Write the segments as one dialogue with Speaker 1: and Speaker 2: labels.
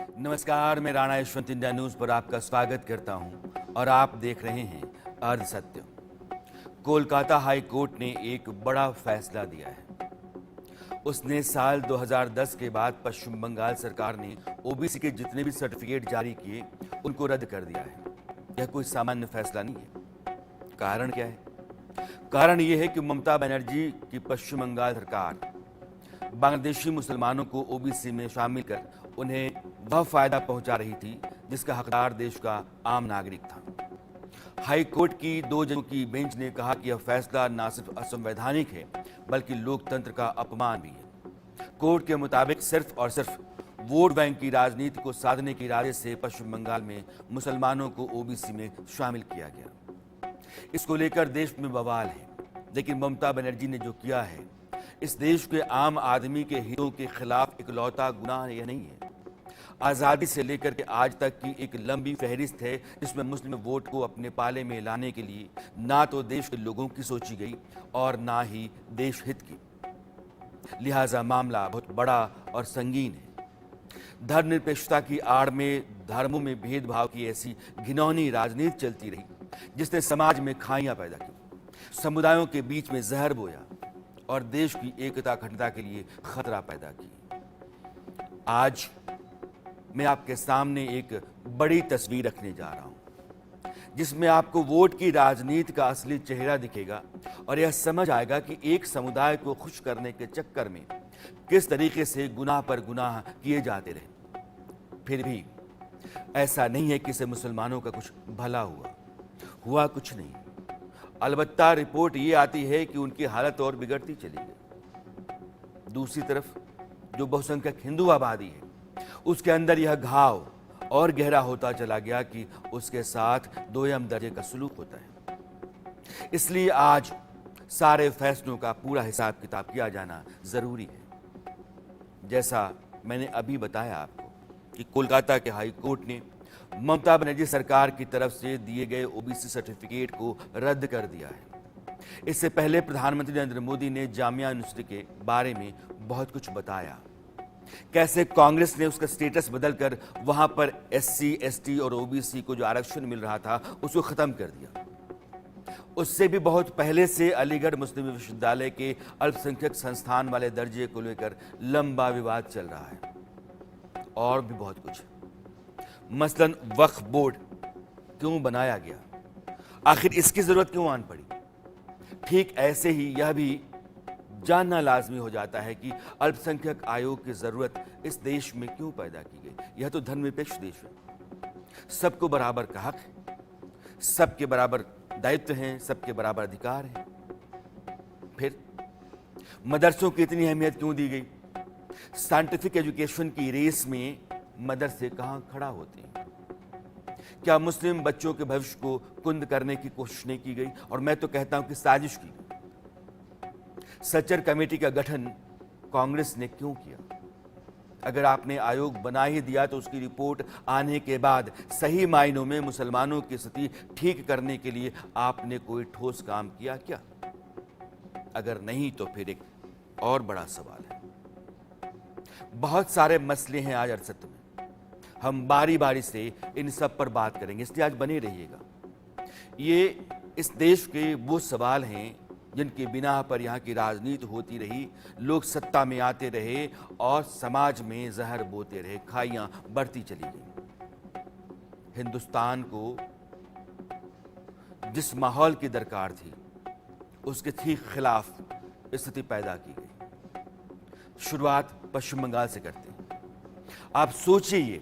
Speaker 1: नमस्कार, मैं Rana Yashwant India news पर आपका स्वागत करता हूं और आप देख रहे हैं अर्ध सत्य। कोलकाता हाई कोर्ट ने एक बड़ा फैसला दिया है। उसने साल 2010 के बाद पश्चिम बंगाल सरकार ने ओबीसी के जितने भी सर्टिफिकेट जारी किए उनको रद्द कर दिया है। यह कोई सामान्य फैसला नहीं है। कारण क्या है? कारण यह है कि ममता बनर्जी की पश्चिम बंगाल सरकार बांग्लादेशी मुसलमानों को ओबीसी में शामिल कर उन्हें वह फायदा पहुंचा रही थी जिसका हकदार देश का आम नागरिक था। हाई कोर्ट की 2 जजों की बेंच ने कहा कि यह फैसला न सिर्फ असंवैधानिक है बल्कि लोकतंत्र का अपमान भी है। कोर्ट के मुताबिक सिर्फ और सिर्फ वोट बैंक की राजनीति को साधने के इरादे से पश्चिम बंगाल में मुसलमानों को ओबीसी में शामिल किया गया। इसको लेकर देश में बवाल है, लेकिन ममता बनर्जी ने जो किया है इस देश के आम आदमी के हितों के खिलाफ इकलौता गुनाह यह नहीं है। आज़ादी से लेकर के आज तक की एक लंबी फहरिस्त है जिसमें मुस्लिम वोट को अपने पाले में लाने के लिए ना तो देश के लोगों की सोची गई और ना ही देश हित की। लिहाजा मामला बहुत बड़ा और संगीन है। धर्मनिरपेक्षता की आड़ में धर्मों में भेदभाव की ऐसी घिनौनी राजनीति चलती रही जिसने समाज में खाइयां पैदा की, समुदायों के बीच में जहर बोया और देश की एकता अखंडता के लिए खतरा पैदा की। आज मैं आपके सामने एक बड़ी तस्वीर रखने जा रहा हूं जिसमें आपको वोट की राजनीति का असली चेहरा दिखेगा और यह समझ आएगा कि एक समुदाय को खुश करने के चक्कर में किस तरीके से गुनाह पर गुनाह किए जाते रहे। फिर भी ऐसा नहीं है कि इससे मुसलमानों का कुछ भला हुआ कुछ नहीं। अलबत्ता रिपोर्ट ये आती है कि उनकी हालत और बिगड़ती चली गई। दूसरी तरफ जो बहुसंख्यक हिंदू आबादी है उसके अंदर यह घाव और गहरा होता चला गया कि उसके साथ दोयम दर्जे का सलूक होता है। इसलिए आज सारे फैसलों का पूरा हिसाब किताब किया जाना जरूरी है। जैसा मैंने अभी बताया आपको कि कोलकाता के हाई कोर्ट ने ममता बनर्जी सरकार की तरफ से दिए गए ओबीसी सर्टिफिकेट को रद्द कर दिया है। इससे पहले प्रधानमंत्री नरेंद्र मोदी ने जामिया यूनिवर्सिटी के बारे में बहुत कुछ बताया, कैसे कांग्रेस ने उसका स्टेटस बदलकर वहां पर एससी, एसटी और ओबीसी को जो आरक्षण मिल रहा था उसको खत्म कर दिया। उससे भी बहुत पहले से अलीगढ़ मुस्लिम विश्वविद्यालय के अल्पसंख्यक संस्थान वाले दर्जे को लेकर लंबा विवाद चल रहा है और भी बहुत कुछ। मसलन वक्फ बोर्ड क्यों बनाया गया, आखिर इसकी जरूरत क्यों आन पड़ी। ठीक ऐसे ही यह भी जानना लाजमी हो जाता है कि अल्पसंख्यक आयोग की जरूरत इस देश में क्यों पैदा की गई। यह तो धर्मनिरपेक्ष देश है, सबको बराबर का हक है, सबके बराबर दायित्व हैं, सबके बराबर अधिकार हैं। फिर मदरसों की इतनी अहमियत क्यों दी गई? साइंटिफिक एजुकेशन की रेस में मदरसे कहां खड़ा होते हैं? क्या मुस्लिम बच्चों के भविष्य को कुंद करने की कोशिश नहीं की गई? और मैं तो कहता हूं कि साजिश की गई। सच्चर कमेटी का गठन कांग्रेस ने क्यों किया? अगर आपने आयोग बना ही दिया तो उसकी रिपोर्ट आने के बाद सही मायनों में मुसलमानों की स्थिति ठीक करने के लिए आपने कोई ठोस काम किया क्या? अगर नहीं तो फिर एक और बड़ा सवाल है। बहुत सारे मसले हैं आज अरसत में, हम बारी बारी से इन सब पर बात करेंगे, इसलिए आज बने रहिएगा। ये इस देश के वो सवाल हैं जिनके बिना पर यहाँ की राजनीति होती रही, लोग सत्ता में आते रहे और समाज में जहर बोते रहे, खाइयां बढ़ती चली गई। हिंदुस्तान को जिस माहौल की दरकार थी उसके ठीक खिलाफ स्थिति पैदा की गई। शुरुआत पश्चिम बंगाल से करते हैं। आप सोचिए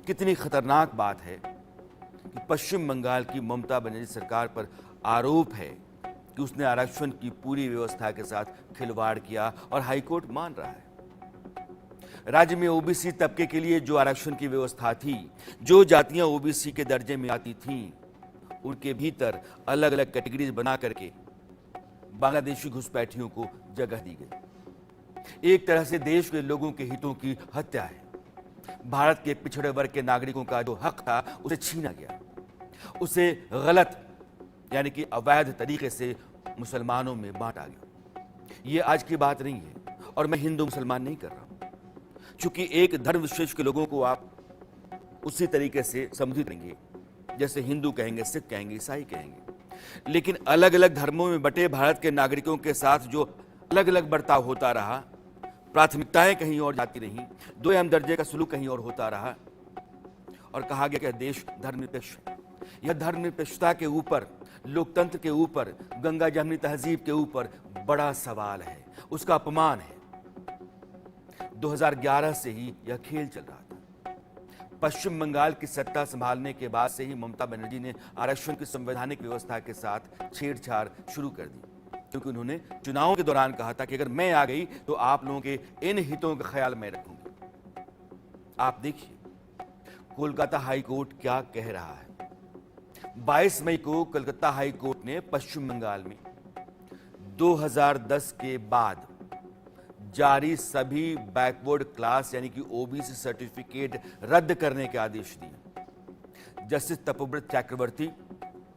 Speaker 1: कितनी खतरनाक बात है कि पश्चिम बंगाल की ममता बनर्जी सरकार पर आरोप है कि उसने आरक्षण की पूरी व्यवस्था के साथ खिलवाड़ किया और हाईकोर्ट मान रहा है। राज्य में ओबीसी तबके के लिए जो आरक्षण की व्यवस्था थी, जो जातियां ओबीसी के दर्जे में आती थीं, उनके भीतर अलग अलग कैटेगरीज बना करके बांग्लादेशी घुसपैठियों को जगह दी गई। एक तरह से देश के लोगों के हितों की हत्या है। भारत के पिछड़े वर्ग के नागरिकों का जो हक था उसे छीना गया, उसे गलत यानी कि अवैध तरीके से मुसलमानों में बांटा गया। ये आज की बात नहीं है और मैं हिंदू मुसलमान नहीं कर रहा हूं, क्योंकि एक धर्म विशेष के लोगों को आप उसी तरीके से संबोधित करेंगे जैसे हिंदू कहेंगे, सिख कहेंगे, ईसाई कहेंगे। लेकिन अलग अलग धर्मों में बटे भारत के नागरिकों के साथ जो अलग अलग बर्ताव होता रहा, प्राथमिकताएं कहीं और जाती रहीं, दो अहम दर्जे का सलूक कहीं और होता रहा, और कहा गया कि देश धर्मनिरपेक्ष है। यह धर्मनिरपेक्षता के ऊपर, लोकतंत्र के ऊपर, गंगा जमनी तहजीब के ऊपर बड़ा सवाल है, उसका अपमान है। 2011 से ही यह खेल चल रहा था। पश्चिम बंगाल की सत्ता संभालने के बाद से ही ममता बनर्जी ने आरक्षण की संवैधानिक व्यवस्था के साथ छेड़छाड़ शुरू कर दी, क्योंकि उन्होंने चुनावों के दौरान कहा था कि अगर मैं आ गई तो आप लोगों के इन हितों का ख्याल मैं रखूंगी। आप देखिए कोलकाता हाई कोर्ट क्या कह रहा है। 22 मई को कलकत्ता हाई कोर्ट ने पश्चिम बंगाल में 2010 के बाद जारी सभी बैकवर्ड क्लास यानी कि ओबीसी सर्टिफिकेट रद्द करने के आदेश दिए। जस्टिस तपोव्रत चक्रवर्ती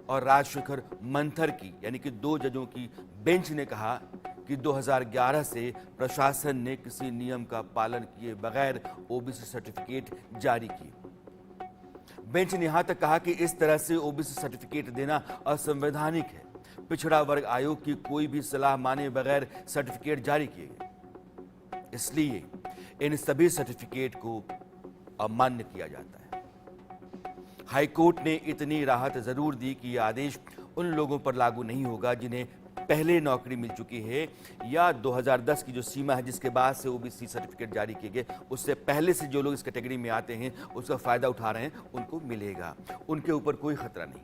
Speaker 1: और राजशेखर मंथर की यानी कि 2 जजों की बेंच ने कहा कि 2011 से प्रशासन ने किसी नियम का पालन किए बगैर ओबीसी सर्टिफिकेट जारी किए। बेंच ने यहां तक कहा कि इस तरह से ओबीसी सर्टिफिकेट देना असंवैधानिक है। पिछड़ा वर्ग आयोग की कोई भी सलाह माने बगैर सर्टिफिकेट जारी किए गए, इसलिए इन सभी सर्टिफिकेट को अमान्य किया जाता है। हाईकोर्ट ने इतनी राहत जरूर दी कि यह आदेश उन लोगों पर लागू नहीं होगा जिन्हें पहले नौकरी मिल चुकी है या 2010 की जो सीमा है जिसके बाद से ओबीसी सर्टिफिकेट जारी किए गए, उससे पहले से जो लोग इस कैटेगरी में आते हैं, उसका फायदा उठा रहे हैं, उनको मिलेगा, उनके ऊपर कोई खतरा नहीं।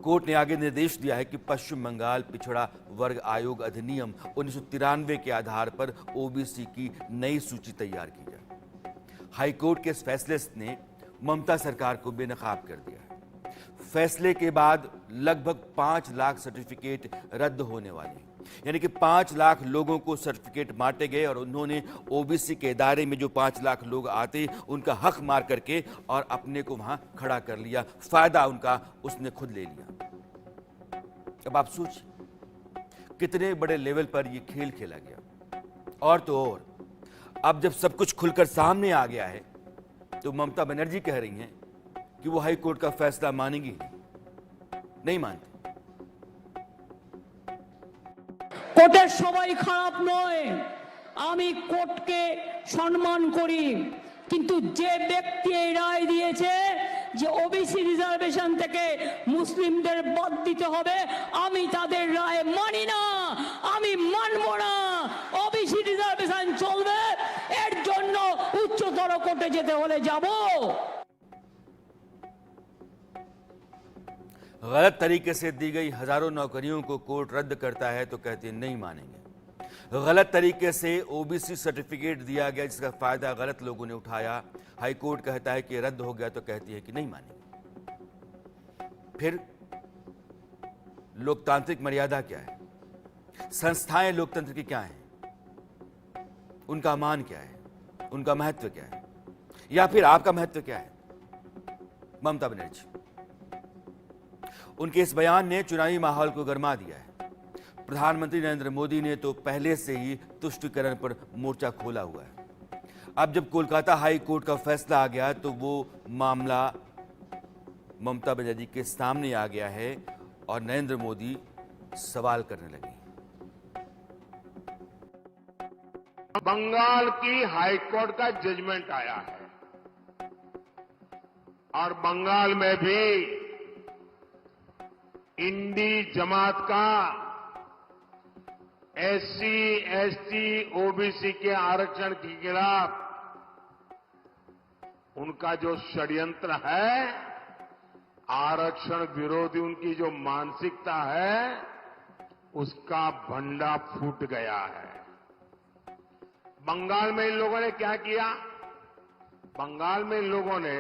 Speaker 1: कोर्ट ने आगे निर्देश दिया है कि पश्चिम बंगाल पिछड़ा वर्ग आयोग अधिनियम 1993 के आधार पर ओबीसी की नई सूची तैयार की जाए। हाईकोर्ट के इस फैसले ने ममता सरकार को बेनकाब कर दिया है। फैसले के बाद लगभग 5 लाख सर्टिफिकेट रद्द होने वाले हैं, यानी कि 5 लाख लोगों को सर्टिफिकेट बांटे गए और उन्होंने ओबीसी के दायरे में जो 5 लाख लोग आते उनका हक मार करके और अपने को वहां खड़ा कर लिया, फायदा उनका उसने खुद ले लिया। अब आप सोचिए कितने बड़े लेवल पर यह खेल खेला गया। और तो और अब जब सब कुछ खुलकर सामने आ गया है तो ममता बनर्जी कह रही हैं कि वो हाई कोर्ट का फैसला मानेंगी नहीं मानते।
Speaker 2: কোর্টের সবাই খারাপ নয়, আমি কোর্টকে সম্মান করি, কিন্তু যে ব্যক্তি এই রায় দিয়েছে যে ওবিসি রিজার্ভেশন থেকে মুসলিমদের বাদ দিতে হবে, আমি তাদের রায় মানি না, আমি মানব না। ওবিসি রিজার্ভেশন চলবে, এর জন্য উচ্চতর কোর্টে যেতে হলে যাব।
Speaker 1: गलत तरीके से दी गई हजारों नौकरियों को कोर्ट रद्द करता है तो कहती है नहीं मानेंगे। गलत तरीके से ओबीसी सर्टिफिकेट दिया गया जिसका फायदा गलत लोगों ने उठाया, हाई कोर्ट कहता है कि रद्द हो गया तो कहती है कि नहीं मानेंगे। फिर लोकतांत्रिक मर्यादा क्या है, संस्थाएं लोकतंत्र की क्या है, उनका मान क्या है, उनका महत्व क्या है, या फिर आपका महत्व क्या है। ममता बनर्जी, उनके इस बयान ने चुनावी माहौल को गरमा दिया है। प्रधानमंत्री नरेंद्र मोदी ने तो पहले से ही तुष्टीकरण पर मोर्चा खोला हुआ है। अब जब कोलकाता हाई कोर्ट का फैसला आ गया तो वो मामला ममता बनर्जी के सामने आ गया है और नरेंद्र मोदी सवाल करने लगे।
Speaker 3: बंगाल की हाई कोर्ट का जजमेंट आया है और बंगाल में भी इंडी जमात का एससी, एसटी, ओबीसी के आरक्षण के खिलाफ उनका जो षड्यंत्र है, आरक्षण विरोधी उनकी जो मानसिकता है, उसका भंडा फूट गया है। बंगाल में इन लोगों ने क्या किया? बंगाल में इन लोगों ने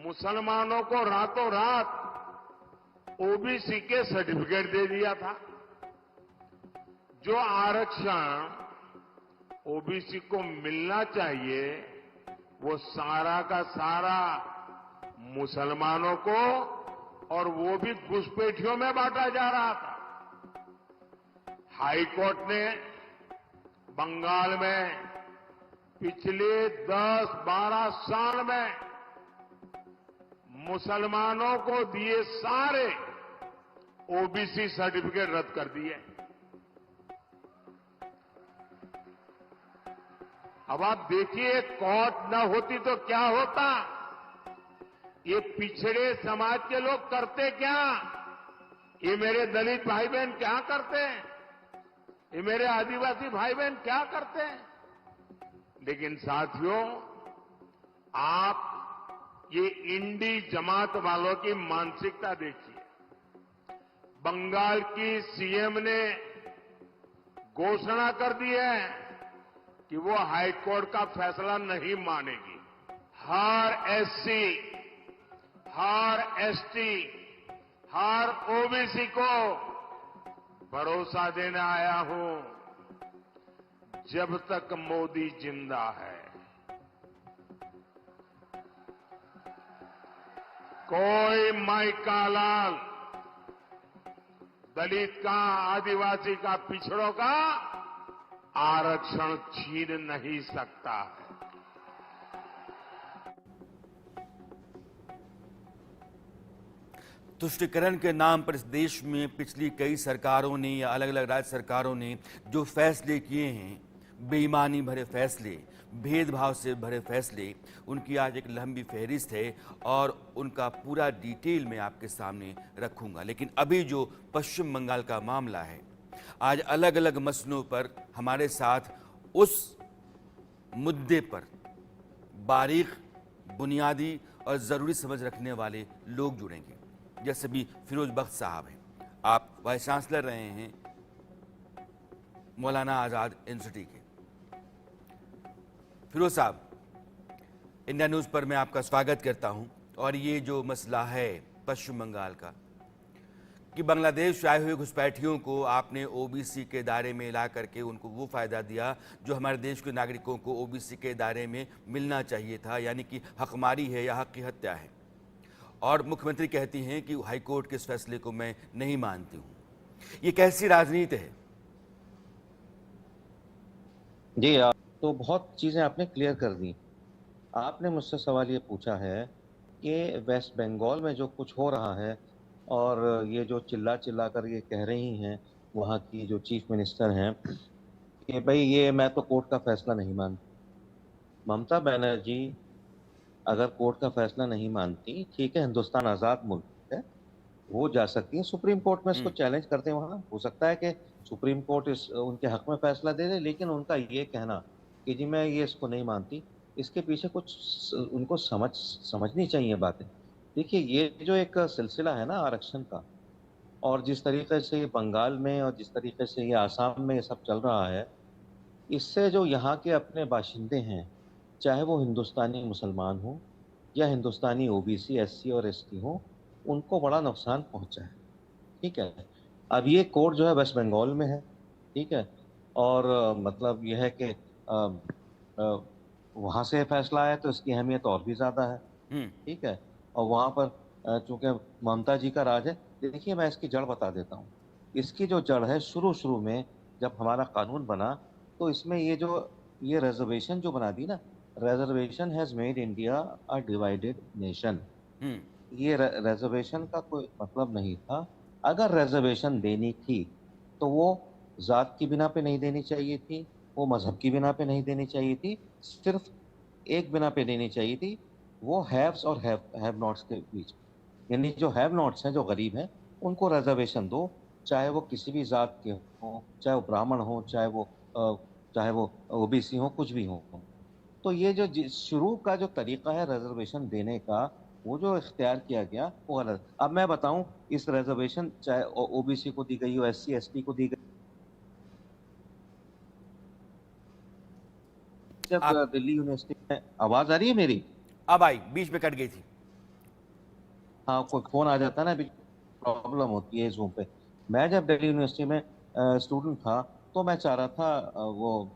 Speaker 3: मुसलमानों को रातों रात ओबीसी के सर्टिफिकेट दे दिया था। जो आरक्षण ओबीसी को मिलना चाहिए वो सारा का सारा मुसलमानों को, और वो भी घुसपैठियों में बांटा जा रहा था। हाई कोर्ट ने बंगाल में पिछले 10-12 साल में मुसलमानों को दिए सारे ओबीसी सर्टिफिकेट रद्द कर दिए। अब आप देखिए, कोर्ट न होती तो क्या होता। ये पिछड़े समाज के लोग करते क्या, ये मेरे दलित भाई बहन क्या करते हैं, ये मेरे आदिवासी भाई बहन क्या करते हैं। लेकिन साथियों, आप ये इंडी जमात वालों की मानसिकता देखिए। बंगाल की सीएम ने घोषणा कर दी है कि वो हाईकोर्ट का फैसला नहीं मानेगी। हर एससी, हर एसटी, हर ओबीसी को भरोसा देने आया हूं, जब तक मोदी जिंदा है कोई माई का लाल, दलित का, आदिवासी का, पिछड़ों का आरक्षण छीन नहीं सकता है।
Speaker 1: तुष्टिकरण के नाम पर इस देश में पिछली कई सरकारों ने या अलग अलग राज्य सरकारों ने जो फैसले किए हैं, बेईमानी भरे फैसले, भेदभाव से भरे फैसले, उनकी आज एक लंबी फहरिस्त है और उनका पूरा डिटेल मैं आपके सामने रखूंगा। लेकिन अभी जो पश्चिम बंगाल का मामला है, आज अलग अलग मसलों पर हमारे साथ उस मुद्दे पर बारीक, बुनियादी और ज़रूरी समझ रखने वाले लोग जुड़ेंगे, जैसे भी फिरोज बख्श साहब हैं। आप वाइस चांसलर रहे हैं मौलाना आज़ाद यूनिवर्सिटी के। फिरोज साहब, इंडिया न्यूज़ पर मैं आपका स्वागत करता हूं। और ये जो मसला है पश्चिम बंगाल का कि बांग्लादेश से आए हुए घुसपैठियों को आपने ओबीसी के दायरे में ला करके उनको वो फ़ायदा दिया जो हमारे देश के नागरिकों को ओबीसी के दायरे में मिलना चाहिए था, यानी कि हकमारी है या हक की हत्या है। और मुख्यमंत्री कहती हैं कि हाईकोर्ट के इस फैसले को मैं नहीं मानती हूं। ये कैसी राजनीति है?
Speaker 4: जी, आप तो बहुत चीज़ें आपने क्लियर कर दी। आपने मुझसे सवाल ये पूछा है कि वेस्ट बंगाल में जो कुछ हो रहा है और ये जो चिल्ला चिल्ला कर ये कह रही हैं वहाँ की जो चीफ मिनिस्टर हैं कि भाई ये मैं तो कोर्ट का फैसला नहीं मानती। ममता बनर्जी अगर कोर्ट का फैसला नहीं मानती, ठीक है, हिंदुस्तान आज़ाद मुल्क है, वो जा सकती है सुप्रीम कोर्ट में, इसको चैलेंज करते हैं। वहाँ हो सकता है कि सुप्रीम कोर्ट इस उनके हक में फैसला दे दे, लेकिन उनका ये कहना कि जी मैं ये इसको नहीं मानती, इसके पीछे कुछ उनको समझनी चाहिए बातें। देखिए, ये जो एक सिलसिला है ना आरक्षण का, और जिस तरीके से ये बंगाल में और जिस तरीके से ये आसाम में ये सब चल रहा है, इससे जो यहाँ के अपने बाशिंदे हैं, चाहे वो हिंदुस्तानी मुसलमान हों या हिंदुस्तानी ओबीसी, एससी और एसटी हों, उनको बड़ा नुकसान पहुँचा है। ठीक है, अब ये कोर्ट जो है वेस्ट बंगाल में है, ठीक है, और मतलब यह है कि वहाँ से फैसला आया तो इसकी अहमियत और भी ज़्यादा है। ठीक है, और वहाँ पर चूँकि ममता जी का राज है। देखिए, मैं इसकी जड़ बता देता हूँ। इसकी जो जड़ है, शुरू में जब हमारा कानून बना तो इसमें ये रिजर्वेशन जो बना दी ना, reservation has made India a divided nation. ये रिजर्वेशन का कोई मतलब नहीं था। अगर रिजर्वेशन देनी थी तो वो ज़ात की बिना पे नहीं देनी चाहिए थी, वो मज़हब की बिना पे नहीं देनी चाहिए थी, सिर्फ एक बिना पे देनी चाहिए थी, वो हैव्स और हैव नॉट्स के बीच। यानी जो हैव नॉट्स हैं, जो गरीब हैं, उनको रिजर्वेशन दो, चाहे वो किसी भी ज़ात के हों, चाहे वो ब्राह्मण हों, चाहे वो ओबीसी हों, कुछ भी हों। तो ये जो शुरू का जो तरीका है रिजर्वेशन देने का, वो जो इख्तियार किया गया वो गलत। अब मैं बताऊं, इस रिजर्वेशन चाहे ओबीसी को दी गई हो, एससी एसटी को दी गई, जब दिल्ली यूनिवर्सिटी में, आवाज आ रही है मेरी?
Speaker 1: अब आई, बीच में कट गई थी।
Speaker 4: हाँ, कोई फोन आ जाता है ना, प्रॉब्लम होती है जूम पे। मैं जब दिल्ली यूनिवर्सिटी में स्टूडेंट था तो मैं चाह रहा था वो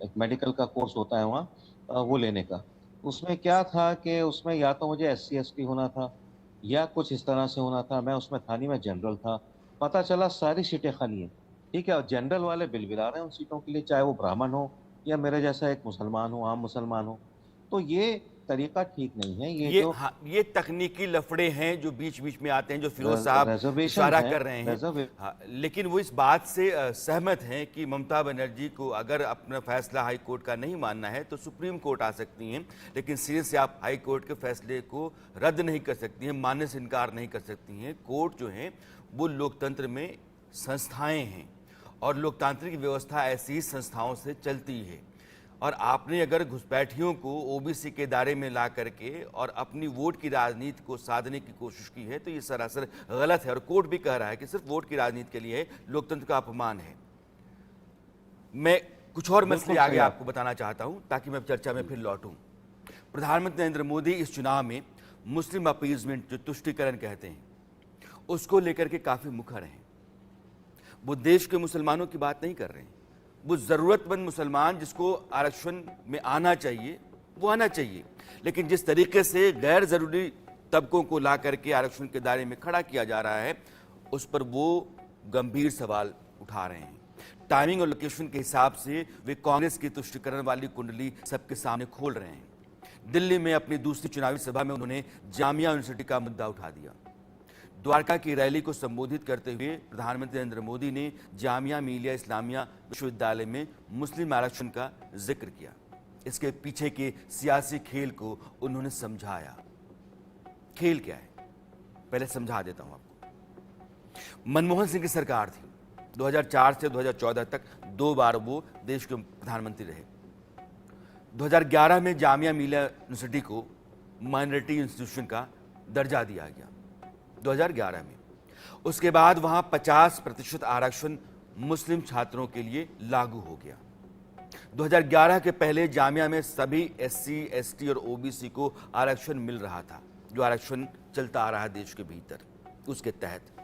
Speaker 4: एक मेडिकल का कोर्स होता है वहाँ, वो लेने का। उसमें क्या था कि उसमें या तो मुझे एससी एसटी होना था या कुछ इस तरह से होना था। मैं उसमें था नहीं, मैं जनरल था। पता चला सारी सीटें खाली हैं। ठीक है, और जनरल वाले बिल बिला रहे हैं उन सीटों के लिए, चाहे वो ब्राह्मण हो, या मेरे जैसा एक मुसलमान हो, आम मुसलमान हो, तो ये तरीका ठीक नहीं है।
Speaker 1: ये हाँ, ये तकनीकी लफड़े हैं जो बीच बीच में आते हैं, जो फिरोज साहब
Speaker 4: रिजर्वेशन
Speaker 1: इशारा
Speaker 4: है,
Speaker 1: कर रहे हैं। हाँ, लेकिन वो इस बात से सहमत हैं कि ममता बनर्जी को अगर अपना फैसला हाई कोर्ट का नहीं मानना है तो सुप्रीम कोर्ट आ सकती हैं, लेकिन सिरे से आप हाई कोर्ट के फैसले को रद्द नहीं कर सकती हैं, मानने से इनकार नहीं कर सकती हैं। कोर्ट जो है वो लोकतंत्र में संस्थाएं हैं और लोकतांत्रिक व्यवस्था ऐसी ही संस्थाओं से चलती है। और आपने अगर घुसपैठियों को ओबीसी के दायरे में ला करके और अपनी वोट की राजनीति को साधने की कोशिश की है तो ये सरासर गलत है। और कोर्ट भी कह रहा है कि सिर्फ वोट की राजनीति के लिए लोकतंत्र का अपमान है। मैं कुछ और मसले आगे आपको बताना चाहता हूं ताकि मैं चर्चा में फिर लौटूं। प्रधानमंत्री नरेंद्र मोदी इस चुनाव में मुस्लिम अपीजमेंट, जो तुष्टीकरण कहते हैं, उसको लेकर के काफी मुखर हैं। वो देश के मुसलमानों की बात नहीं कर रहे हैं। वो जरूरतमंद मुसलमान जिसको आरक्षण में आना चाहिए वो आना चाहिए, लेकिन जिस तरीके से गैर जरूरी तबकों को ला करके आरक्षण के दायरे में खड़ा किया जा रहा है उस पर वो गंभीर सवाल उठा रहे हैं। टाइमिंग और लोकेशन के हिसाब से वे कांग्रेस की तुष्टीकरण वाली कुंडली सबके सामने खोल रहे हैं। दिल्ली में अपनी दूसरी चुनावी सभा में उन्होंने जामिया यूनिवर्सिटी का मुद्दा उठा दिया। द्वारका की रैली को संबोधित करते हुए प्रधानमंत्री नरेंद्र मोदी ने जामिया मिलिया इस्लामिया विश्वविद्यालय में मुस्लिम आरक्षण का जिक्र किया। इसके पीछे के सियासी खेल को उन्होंने समझाया। खेल क्या है पहले समझा देता हूं आपको। मनमोहन सिंह की सरकार थी, 2004 से 2014 तक 2 बार वो देश के प्रधानमंत्री रहे। 2011 में जामिया मिलिया यूनिवर्सिटी को माइनॉरिटी इंस्टीट्यूशन का दर्जा दिया गया 2011 में। उसके बाद वहां 50% आरक्षण मुस्लिम छात्रों के लिए लागू हो गया। 2011 के पहले जामिया में सभी एससी, एसटी और ओबीसी को आरक्षण मिल रहा था, जो आरक्षण चलता आ रहा है देश के भीतर। उसके तहत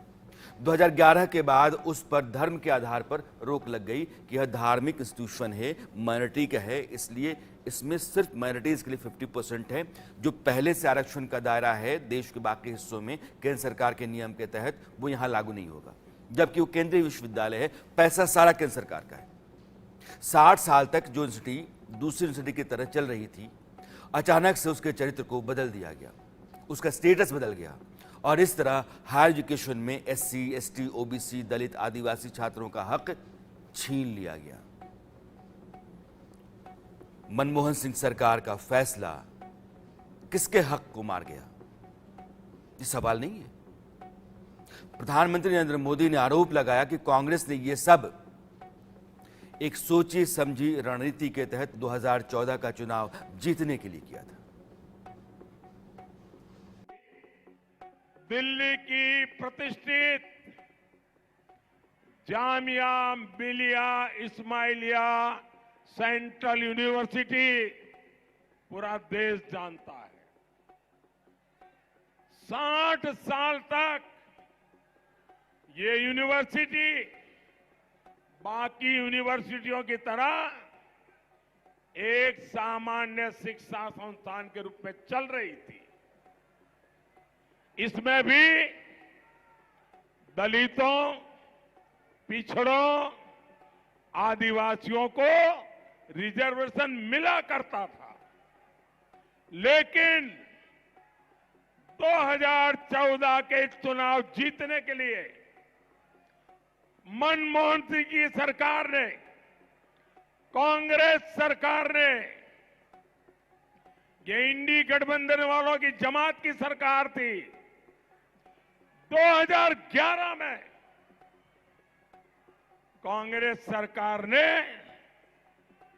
Speaker 1: 2011 के बाद उस पर धर्म के आधार पर रोक लग गई कि यह धार्मिक इंस्टीट्यूशन है, माइनॉरिटी का है, इसलिए इसमें सिर्फ माइनॉरिटीज के लिए 50% है। जो पहले से आरक्षण का दायरा है देश के बाकी हिस्सों में केंद्र सरकार के नियम के तहत, वो यहां लागू नहीं होगा, जबकि वो केंद्रीय विश्वविद्यालय है, पैसा सारा केंद्र सरकार का है। 60 साल तक जो यूनिवर्सिटी दूसरी यूनिवर्सिटी की तरह चल रही थी, अचानक से उसके चरित्र को बदल दिया गया, उसका स्टेटस बदल गया और इस तरह हायर एजुकेशन में एससी, एसटी, ओबीसी, दलित, आदिवासी छात्रों का हक छीन लिया गया। मनमोहन सिंह सरकार का फैसला किसके हक को मार गया, ये सवाल नहीं है। प्रधानमंत्री नरेंद्र मोदी ने आरोप लगाया कि कांग्रेस ने यह सब एक सोची समझी रणनीति के तहत 2014 का चुनाव जीतने के लिए किया था।
Speaker 3: दिल्ली की प्रतिष्ठित जामिया मिलिया इस्माइलिया सेंट्रल यूनिवर्सिटी पूरा देश जानता है। 60 साल तक ये यूनिवर्सिटी बाकी यूनिवर्सिटियों की तरह एक सामान्य शिक्षा संस्थान के रूप में चल रही थी। इसमें भी दलितों, पिछड़ों, आदिवासियों को रिजर्वेशन मिला करता था, लेकिन 2014 के चुनाव जीतने के लिए मनमोहन सिंह की सरकार ने, कांग्रेस सरकार ने, ये इंडी गठबंधन वालों की जमात की सरकार थी, 2011 में कांग्रेस सरकार ने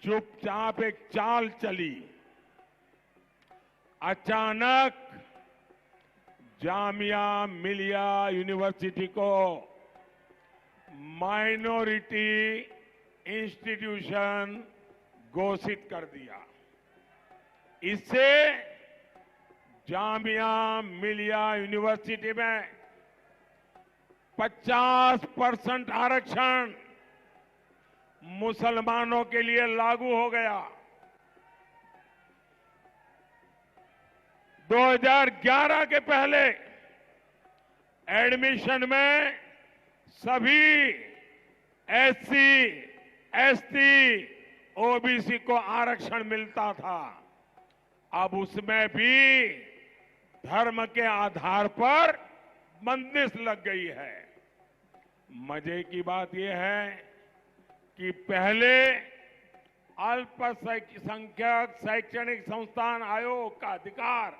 Speaker 3: चुपचाप एक चाल चली। अचानक जामिया मिलिया यूनिवर्सिटी को माइनॉरिटी इंस्टीट्यूशन घोषित कर दिया। इससे जामिया मिलिया यूनिवर्सिटी में 50% आरक्षण मुसलमानों के लिए लागू हो गया। 2011 के पहले एडमिशन में सभी एससी, एसटी, ओबीसी को आरक्षण मिलता था, अब उसमें भी धर्म के आधार पर बंदिश लग गई है। मजे की बात यह है कि पहले अल्पसंख्यक शैक्षणिक संस्थान आयोग का अधिकार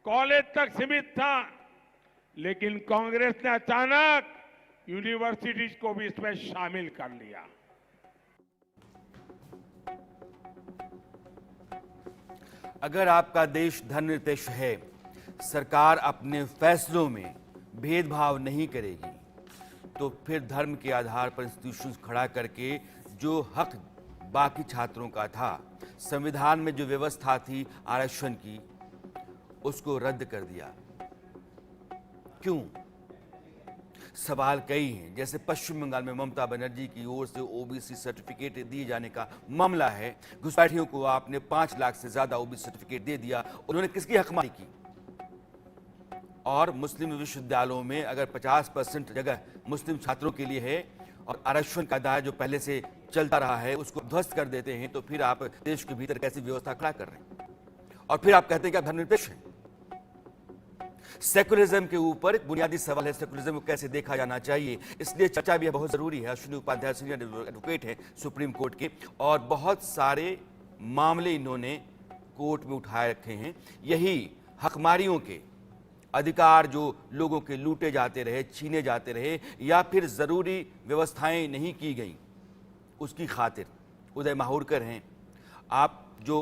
Speaker 3: कॉलेज तक सीमित था, लेकिन कांग्रेस ने अचानक यूनिवर्सिटीज को भी इसमें शामिल कर लिया।
Speaker 1: अगर आपका देश धर्मनिरपेक्ष है, सरकार अपने फैसलों में भेदभाव नहीं करेगी, तो फिर धर्म के आधार पर इंस्टीट्यूशंस खड़ा करके जो हक बाकी छात्रों का था, संविधान में जो व्यवस्था थी आरक्षण की, उसको रद्द कर दिया। क्यों? सवाल कई हैं। जैसे पश्चिम बंगाल में ममता बनर्जी की ओर से ओबीसी सर्टिफिकेट दिए जाने का मामला है। घुसपैठियों को आपने 5 लाख से ज्यादा ओबीसी सर्टिफिकेट दे दिया, उन्होंने किसकी हकमारी की? और मुस्लिम विश्वविद्यालयों में अगर 50% जगह मुस्लिम छात्रों के लिए है और आरक्षण का दायरा जो पहले से चलता रहा है उसको ध्वस्त कर देते हैं, तो फिर आप देश के भीतर कैसी व्यवस्था खड़ा कर रहे हैं? और फिर आप कहते हैं कि आप धर्मनिरपेक्ष हैं। सेकुलरिज्म के ऊपर एक बुनियादी सवाल है, सेकुलरिज्म को कैसे देखा जाना चाहिए, इसलिए चर्चा भी बहुत जरूरी है। अश्विनी उपाध्याय सीनियर एडवोकेट हैं सुप्रीम कोर्ट के, और बहुत सारे मामले इन्होंने कोर्ट में उठाए रखे हैं। यही हकमारियों के अधिकार जो लोगों के लूटे जाते रहे, छीने जाते रहे, या फिर जरूरी व्यवस्थाएं नहीं की गई, उसकी खातिर उदय माहुरकर हैं। आप जो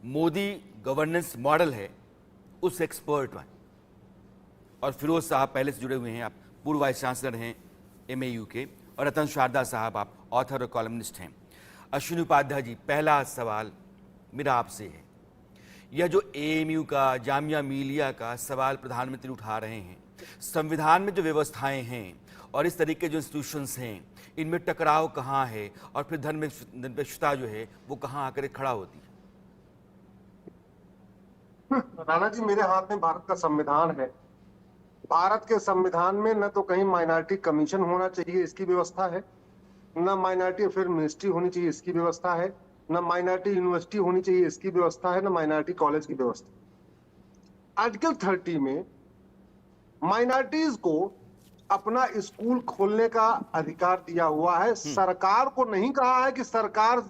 Speaker 1: मोदी गवर्नेंस मॉडल है उस एक्सपर्ट हैं। और फिरोज साहब पहले से जुड़े हुए हैं, आप पूर्व वाइस चांसलर हैं एमएयू के, और रतन शारदा साहब आप ऑथर और कॉलमनिस्ट हैं। अश्विनी उपाध्याय जी, पहला सवाल मेरा आपसे है, यह जो एएमयू का, जामिया मिलिया का सवाल प्रधानमंत्री उठा रहे हैं, संविधान में जो व्यवस्थाएं हैं और इस तरीके जो इंस्टीट्यूशंस हैं, इनमें टकराव कहाँ है, और फिर धर्मनिरपेक्षता जो है वो कहाँ आकर खड़ा होती है?
Speaker 5: राणा जी, मेरे हाथ में भारत का संविधान है। भारत के संविधान में न तो कहीं माइनॉरिटी कमीशन होना चाहिए, इसकी व्यवस्था है, न माइनॉरिटी अफेयर मिनिस्ट्री होनी चाहिए, इसकी व्यवस्था है, न माइनॉरिटी यूनिवर्सिटी होनी चाहिए, इसकी व्यवस्था है, न माइनॉरिटी कॉलेज की व्यवस्था। आर्टिकल 30 में माइनॉरिटीज को अपना स्कूल खोलने का अधिकार दिया हुआ है। सरकार को नहीं कहा है कि सरकार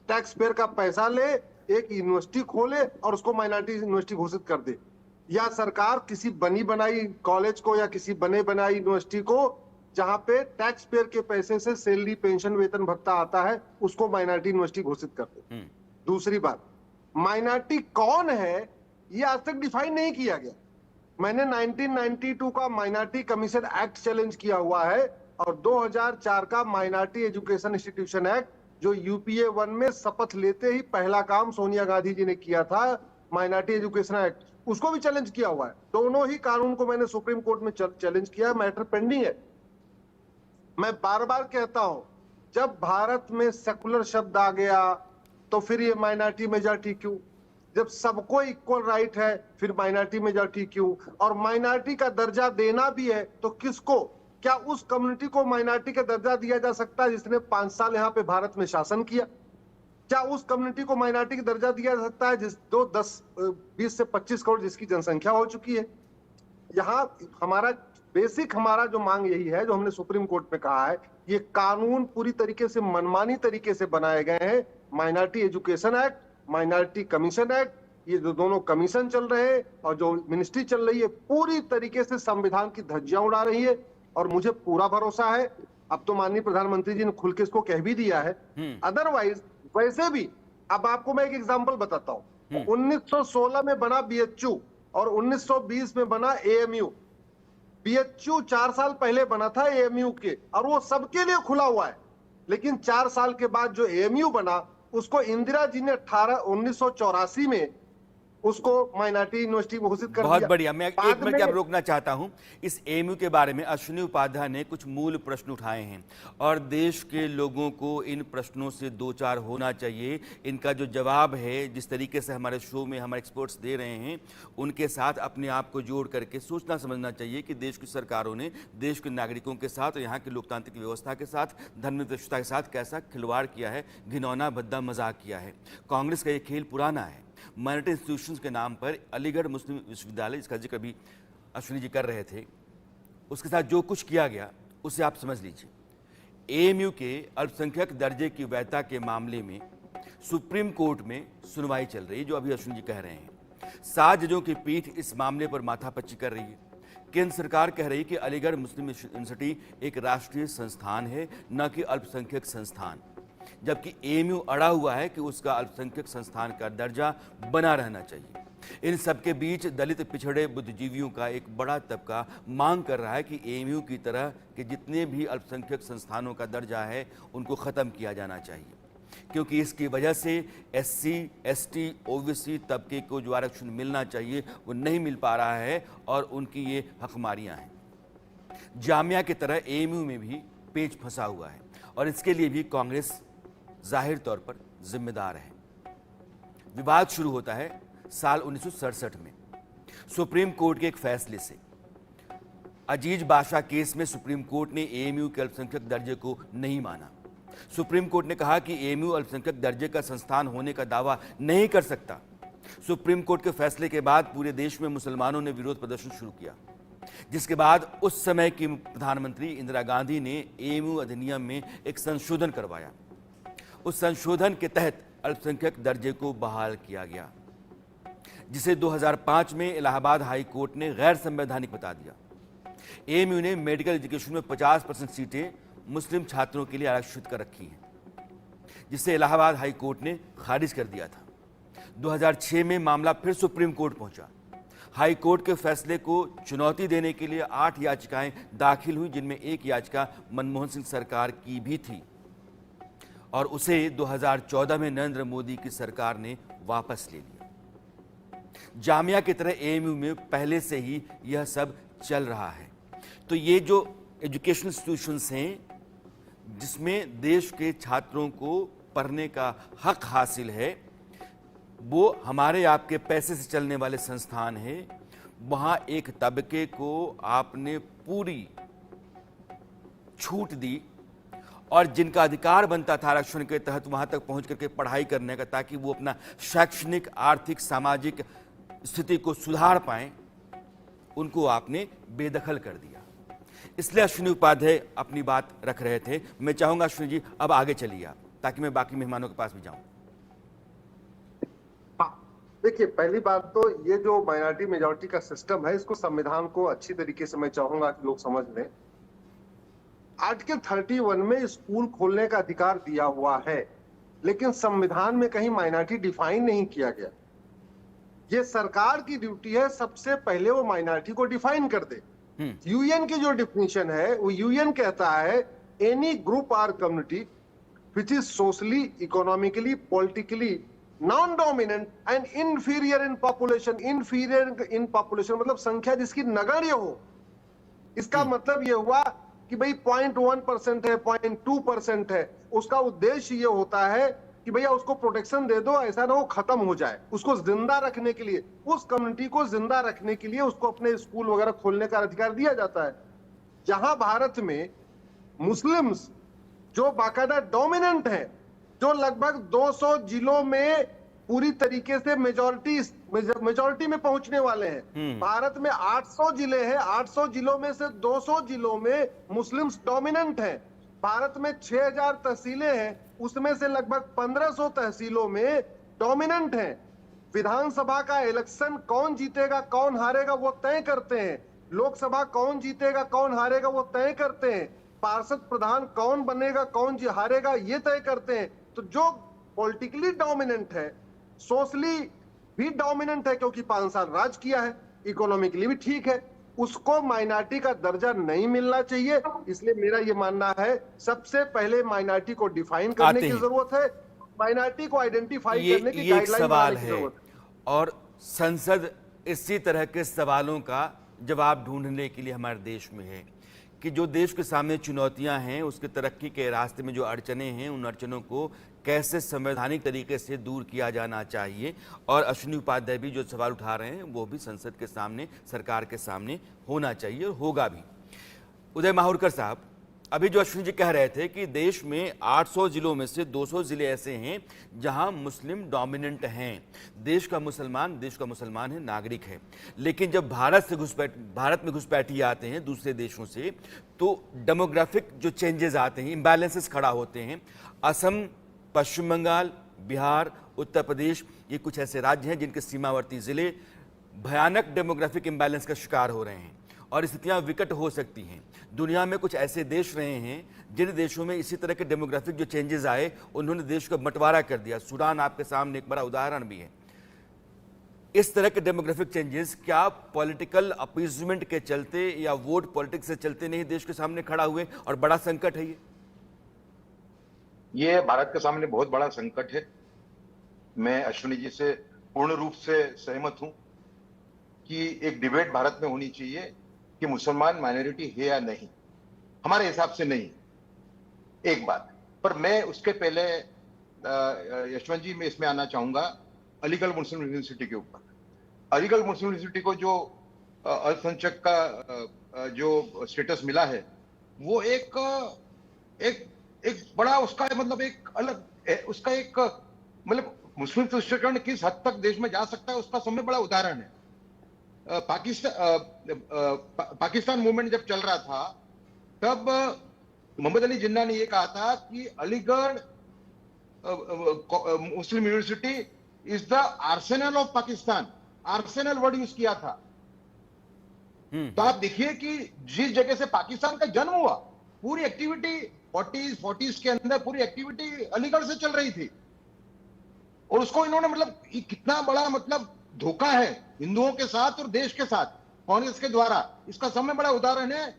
Speaker 5: टैक्स पेयर का पैसा ले, एक यूनिवर्सिटी खोले और उसको माइनॉरिटी यूनिवर्सिटी घोषित कर दे, या सरकार किसी बनी बनाई कॉलेज को या किसी बने बनाई यूनिवर्सिटी को जहां पे टैक्स पेयर के पैसे से सैलरी, पेंशन, वेतन भत्ता आता है, उसको माइनॉरिटी यूनिवर्सिटी घोषित कर दे। दूसरी बात, माइनॉरिटी कौन है ये आज तक डिफाइन नहीं किया गया। मैंने 1992 का माइनॉरिटी कमीशन एक्ट चैलेंज किया हुआ है, और 2004 का माइनॉरिटी एजुकेशन इंस्टीट्यूशन एक्ट, जो यूपीए 1 में शपथ लेते ही पहला काम सोनिया गांधी जी ने किया था, माइनॉरिटी एजुकेशन एक्ट, उसको भी चैलेंज किया हुआ है। दोनों ही कानून को मैंने सुप्रीम कोर्ट में चैलेंज किया, मैटर पेंडिंग है। मैं बार बार कहता हूं, जब भारत में सेकुलर शब्द आ गया तो फिर ये माइनॉरिटी मेजॉरिटी क्यों? जब सबको इक्वल राइट है फिर माइनॉरिटी मेजॉरिटी क्यों? और माइनॉरिटी का दर्जा देना भी है तो किसको? क्या उस कम्युनिटी को माइनॉरिटी का दर्जा दिया जा सकता है जिसने 5 साल यहाँ पे भारत में शासन किया? क्या उस कम्युनिटी को माइनॉरिटी का दर्जा दिया जा सकता है जिस 20 से 25 करोड़ जिसकी जनसंख्या हो चुकी है? यहाँ हमारा जो मांग यही है, जो हमने सुप्रीम कोर्ट में कहा है, ये कानून पूरी तरीके से मनमानी तरीके से बनाए गए हैं। Minority education act, minority commission act, ये जो दोनों कमीशन चल रहे हैं और जो मिनिस्ट्री चल रही है, पूरी तरीके से संविधान की धज्जियां उड़ा रही है। और मुझे पूरा भरोसा है, अब तो माननीय प्रधानमंत्री जी ने खुल के इसको कह भी दिया है। अदरवाइज वैसे भी, अब आपको मैं एक एग्जांपल बताता हूं, 1916 में बना बीएचयू और 1920 में बना एएमयू। बीएचयू 4 साल पहले बना था एएमयू के, और वो सबके लिए खुला हुआ है। लेकिन 4 साल के बाद जो एएमयू बना, उसको इंदिरा जी ने 1984 में उसको माइनॉरिटी यूनिवर्सिटी घोषित कर
Speaker 1: बहुत
Speaker 5: दिया।
Speaker 1: बढ़िया। मैं एक
Speaker 5: बाद
Speaker 1: मिनट
Speaker 5: में
Speaker 1: अब रोकना चाहता हूं। इस एएमयू के बारे में अश्विनी उपाध्याय ने कुछ मूल प्रश्न उठाए हैं और देश के लोगों को इन प्रश्नों से दो चार होना चाहिए। इनका जो जवाब है, जिस तरीके से हमारे शो में हमारे एक्सपर्ट्स दे रहे हैं, उनके साथ अपने आप को जोड़ करके सोचना समझना चाहिए कि देश की सरकारों ने देश के नागरिकों के साथ और यहाँ की लोकतांत्रिक व्यवस्था के साथ, धर्मनिरपेक्षता के साथ कैसा खिलवाड़ किया है, घिनौना भद्दा मजाक किया है। कांग्रेस का ये खेल पुराना है। माइनॉरिटी इंस्टीट्यूशंस के नाम पर अलीगढ़ मुस्लिम विश्वविद्यालय, इसका जिक्र भी अश्विनी जी कर रहे थे, उसके साथ जो कुछ किया गया उसे आप समझ लीजिए। एएमयू के अल्पसंख्यक दर्जे की वैधता के मामले में सुप्रीम कोर्ट में सुनवाई चल रही है, जो अभी अश्विनी जी कह रहे हैं। 7 जजों की पीठ इस मामले पर माथापच्ची कर रही है। केंद्र सरकार कह रही है कि अलीगढ़ मुस्लिम यूनिवर्सिटी एक राष्ट्रीय संस्थान है, न कि अल्पसंख्यक संस्थान, जबकि एएमयू अड़ा हुआ है कि उसका अल्पसंख्यक संस्थान का दर्जा बना रहना चाहिए। इन सबके बीच दलित पिछड़े बुद्धिजीवियों का एक बड़ा तबका मांग कर रहा है कि एएमयू की तरह के जितने भी अल्पसंख्यक संस्थानों का दर्जा है उनको ख़त्म किया जाना चाहिए, क्योंकि इसकी वजह से एससी, एसटी, ओबीसी तबके को जो आरक्षण मिलना चाहिए वो नहीं मिल पा रहा है और उनकी ये हकमारियाँ हैं। जामिया की तरह एएमयू में भी पेच फंसा हुआ है और इसके लिए भी कांग्रेस जाहिर तौर पर जिम्मेदार है। विवाद शुरू होता है साल 1967 में सुप्रीम कोर्ट के एक फैसले से। अजीज बादशाह केस में सुप्रीम कोर्ट ने एएमयू के अल्पसंख्यक दर्जे को नहीं माना। सुप्रीम कोर्ट ने कहा कि एएमयू अल्पसंख्यक दर्जे का संस्थान होने का दावा नहीं कर सकता। सुप्रीम कोर्ट के फैसले के बाद पूरे देश में मुसलमानों ने विरोध प्रदर्शन शुरू किया, जिसके बाद उस समय की प्रधानमंत्री इंदिरा गांधी ने एएमयू अधिनियम में एक संशोधन करवाया। उस संशोधन के तहत अल्पसंख्यक दर्जे को बहाल किया गया, जिसे 2005 में इलाहाबाद हाई कोर्ट ने गैर संवैधानिक बता दिया। एएमयू ने मेडिकल एजुकेशन में 50% सीटें मुस्लिम छात्रों के लिए आरक्षित कर रखी हैं, जिसे इलाहाबाद हाई कोर्ट ने खारिज कर दिया था। 2006 में मामला फिर सुप्रीम कोर्ट पहुंचा। हाई कोर्ट के फैसले को चुनौती देने के लिए 8 याचिकाएं दाखिल हुई, जिनमें एक याचिका मनमोहन सिंह सरकार की भी थी और उसे 2014 में नरेंद्र मोदी की सरकार ने वापस ले लिया। जामिया की तरह एएमयू में पहले से ही यह सब चल रहा है। तो ये जो एजुकेशनल इंस्टीट्यूशंस हैं, जिसमें देश के छात्रों को पढ़ने का हक हासिल है, वो हमारे आपके पैसे से चलने वाले संस्थान हैं। वहाँ एक तबके को आपने पूरी छूट दी और जिनका अधिकार बनता था आरक्षण के तहत वहाँ तक पहुँच करके पढ़ाई करने का, ताकि वो अपना शैक्षणिक, आर्थिक, सामाजिक स्थिति को सुधार पाएं, उनको आपने बेदखल कर दिया। इसलिए अश्विनी उपाध्याय अपनी बात रख रहे थे। मैं चाहूंगा अश्विनी जी अब आगे चलिए आप, ताकि मैं बाकी मेहमानों के पास भी जाऊं।
Speaker 5: देखिए, पहली बात तो ये जो माइनॉरिटी मेजॉरिटी का सिस्टम है, इसको संविधान को अच्छी तरीके से मैं चाहूंगा कि लोग समझ लें। आर्टिकल 31 में स्कूल खोलने का अधिकार दिया हुआ है, लेकिन संविधान में कहीं माइनॉरिटी डिफाइन नहीं किया गया। ये सरकार की ड्यूटी है सबसे पहले वो माइनॉरिटी को डिफाइन कर दे। यूएन की जो डिफिनीशन है वो यूएन कहता है एनी ग्रुप और community which is socially, economically, politically non dominant and inferior in population. Inferior in population मतलब संख्या जिसकी नगण्य हो। इसका मतलब ये हुआ कि भाई 0.1% है, 0.2% है, उसका उद्देश्य ये होता है कि भैया उसको प्रोटेक्शन दे दो, ऐसा ना वो खत्म हो जाए। उसको जिंदा रखने के लिए, उस कम्युनिटी को जिंदा रखने के लिए उसको अपने स्कूल वगैरह खोलने का अधिकार दिया जाता है। जहां भारत में मुस्लिम्स जो बाकायदा डोमिनेंट है, जो लगभग 200 जिलों में पूरी तरीके से मेजॉरिटी में पहुंचने वाले हैं। भारत में 800 जिले हैं, 800 जिलों में से 200 जिलों में मुस्लिम्स डोमिनेंट हैं। भारत में 6000 तहसीलें हैं, उसमें से लगभग 1500 तहसीलों में डोमिनेंट हैं। विधानसभा का इलेक्शन कौन जीतेगा कौन हारेगा वो तय करते हैं। लोकसभा कौन जीतेगा कौन हारेगा वो तय करते हैं। पार्षद प्रधान कौन बनेगा कौन हारेगा ये तय करते हैं। तो जो पॉलिटिकली डोमिनेंट है, सोशली भी डोमिनेंट है क्योंकि 5 साल राज किया है, इकोनॉमिकली भी ठीक है, उसको माइनॉरिटी का दर्जा नहीं मिलना चाहिए। इसलिए मेरा ये मानना है सबसे पहले माइनॉरिटी को डिफाइन करने की जरूरत है, माइनॉरिटी को आइडेंटिफाई करने की गाइडलाइन बनाने की जरूरत है।
Speaker 1: और संसद इसी तरह के सवालों का जवाब ढूंढने के लिए हमारे देश में है कि जो देश के सामने चुनौतियां हैं, उसके तरक्की के रास्ते में जो अड़चने हैं, उन अड़चनों को कैसे संवैधानिक तरीके से दूर किया जाना चाहिए। और अश्विनी उपाध्याय भी जो सवाल उठा रहे हैं वो भी संसद के सामने, सरकार के सामने होना चाहिए और होगा भी। उदय माहुरकर साहब, अभी जो अश्विनी जी कह रहे थे कि देश में 800 जिलों में से 200 जिले ऐसे हैं जहां मुस्लिम डोमिनेंट हैं। देश का मुसलमान है, नागरिक है। लेकिन जब भारत में घुसपैठी आते हैं दूसरे देशों से, तो डेमोग्राफिक जो चेंजेस आते हैं, इम्बैलेंसेस खड़ा होते हैं। असम, पश्चिम बंगाल, बिहार, उत्तर प्रदेश, ये कुछ ऐसे राज्य हैं जिनके सीमावर्ती जिले भयानक डेमोग्राफिक इम्बैलेंस का शिकार हो रहे हैं और स्थितियां विकट हो सकती हैं। दुनिया में कुछ ऐसे देश रहे हैं जिन देशों में इसी तरह के डेमोग्राफिक जो चेंजेस आए, उन्होंने देश का बंटवारा कर दिया। सूडान आपके सामने एक बड़ा उदाहरण भी है। इस तरह के डेमोग्राफिक चेंजेस क्या पॉलिटिकल अपीजमेंट के चलते या वोट पॉलिटिक्स से चलते नहीं देश के सामने खड़ा हुए और बड़ा संकट है
Speaker 6: ये भारत के सामने बहुत बड़ा संकट है। मैं अश्विनी जी से पूर्ण रूप से सहमत हूं कि एक डिबेट भारत में होनी चाहिए कि मुसलमान माइनॉरिटी है या नहीं। हमारे हिसाब से नहीं, एक बात। पर मैं उसके पहले यशवंत जी, मैं इसमें आना चाहूंगा अलीगढ़ मुस्लिम यूनिवर्सिटी के ऊपर। अलीगढ़ मुस्लिम यूनिवर्सिटी को जो अल्पसंख्यक का जो स्टेटस मिला है, वो एक बड़ा उसका मतलब एक अलग उसका एक मतलब मुस्लिम तुष्टीकरण किस हद तक देश में जा सकता है उसका सबसे बड़ा उदाहरण है। पाकिस्तान मूवमेंट जब चल रहा था तब मोहम्मद अली जिन्ना ने यह कहा था कि Aligarh Muslim University is the arsenal of Pakistan. Arsenal word use किया था। तो आप देखिए कि जिस जगह से पाकिस्तान का जन्म हुआ, पूरी एक्टिविटी 40s के अंदर पूरी एक्टिविटी अलीगढ़ से चल रही थी। और उसको इन्होंने मतलब कितना बड़ा मतलब धोखा है हिंदुओं के साथ और देश के साथ कांग्रेस के द्वारा। इसका सबसे बड़ा उदाहरण है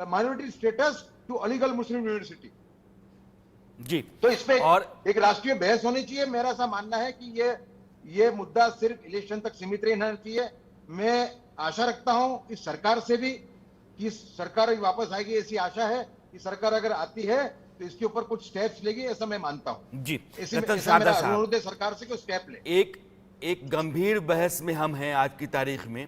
Speaker 6: minority status to Aligarh Muslim University
Speaker 1: ji.
Speaker 6: तो इस पे
Speaker 1: और
Speaker 6: एक राष्ट्रीय बहस होनी चाहिए। मेरा ऐसा मानना है कि ये मुद्दा सिर्फ इलेक्शन तक सीमित रहना चाहिए। मैं आशा रखता हूं इस सरकार से भी कि सरकार वापस आएगी, ऐसी आशा है कि सरकार अगर आती है तो इसके ऊपर कुछ स्टेप्स लेगी, ऐसा मैं मानता हूं
Speaker 1: जी।
Speaker 6: ऐसा मेरा अनुरोध है सरकार से कि स्टेप ले।
Speaker 1: एक गंभीर बहस में हम हैं आज की तारीख में।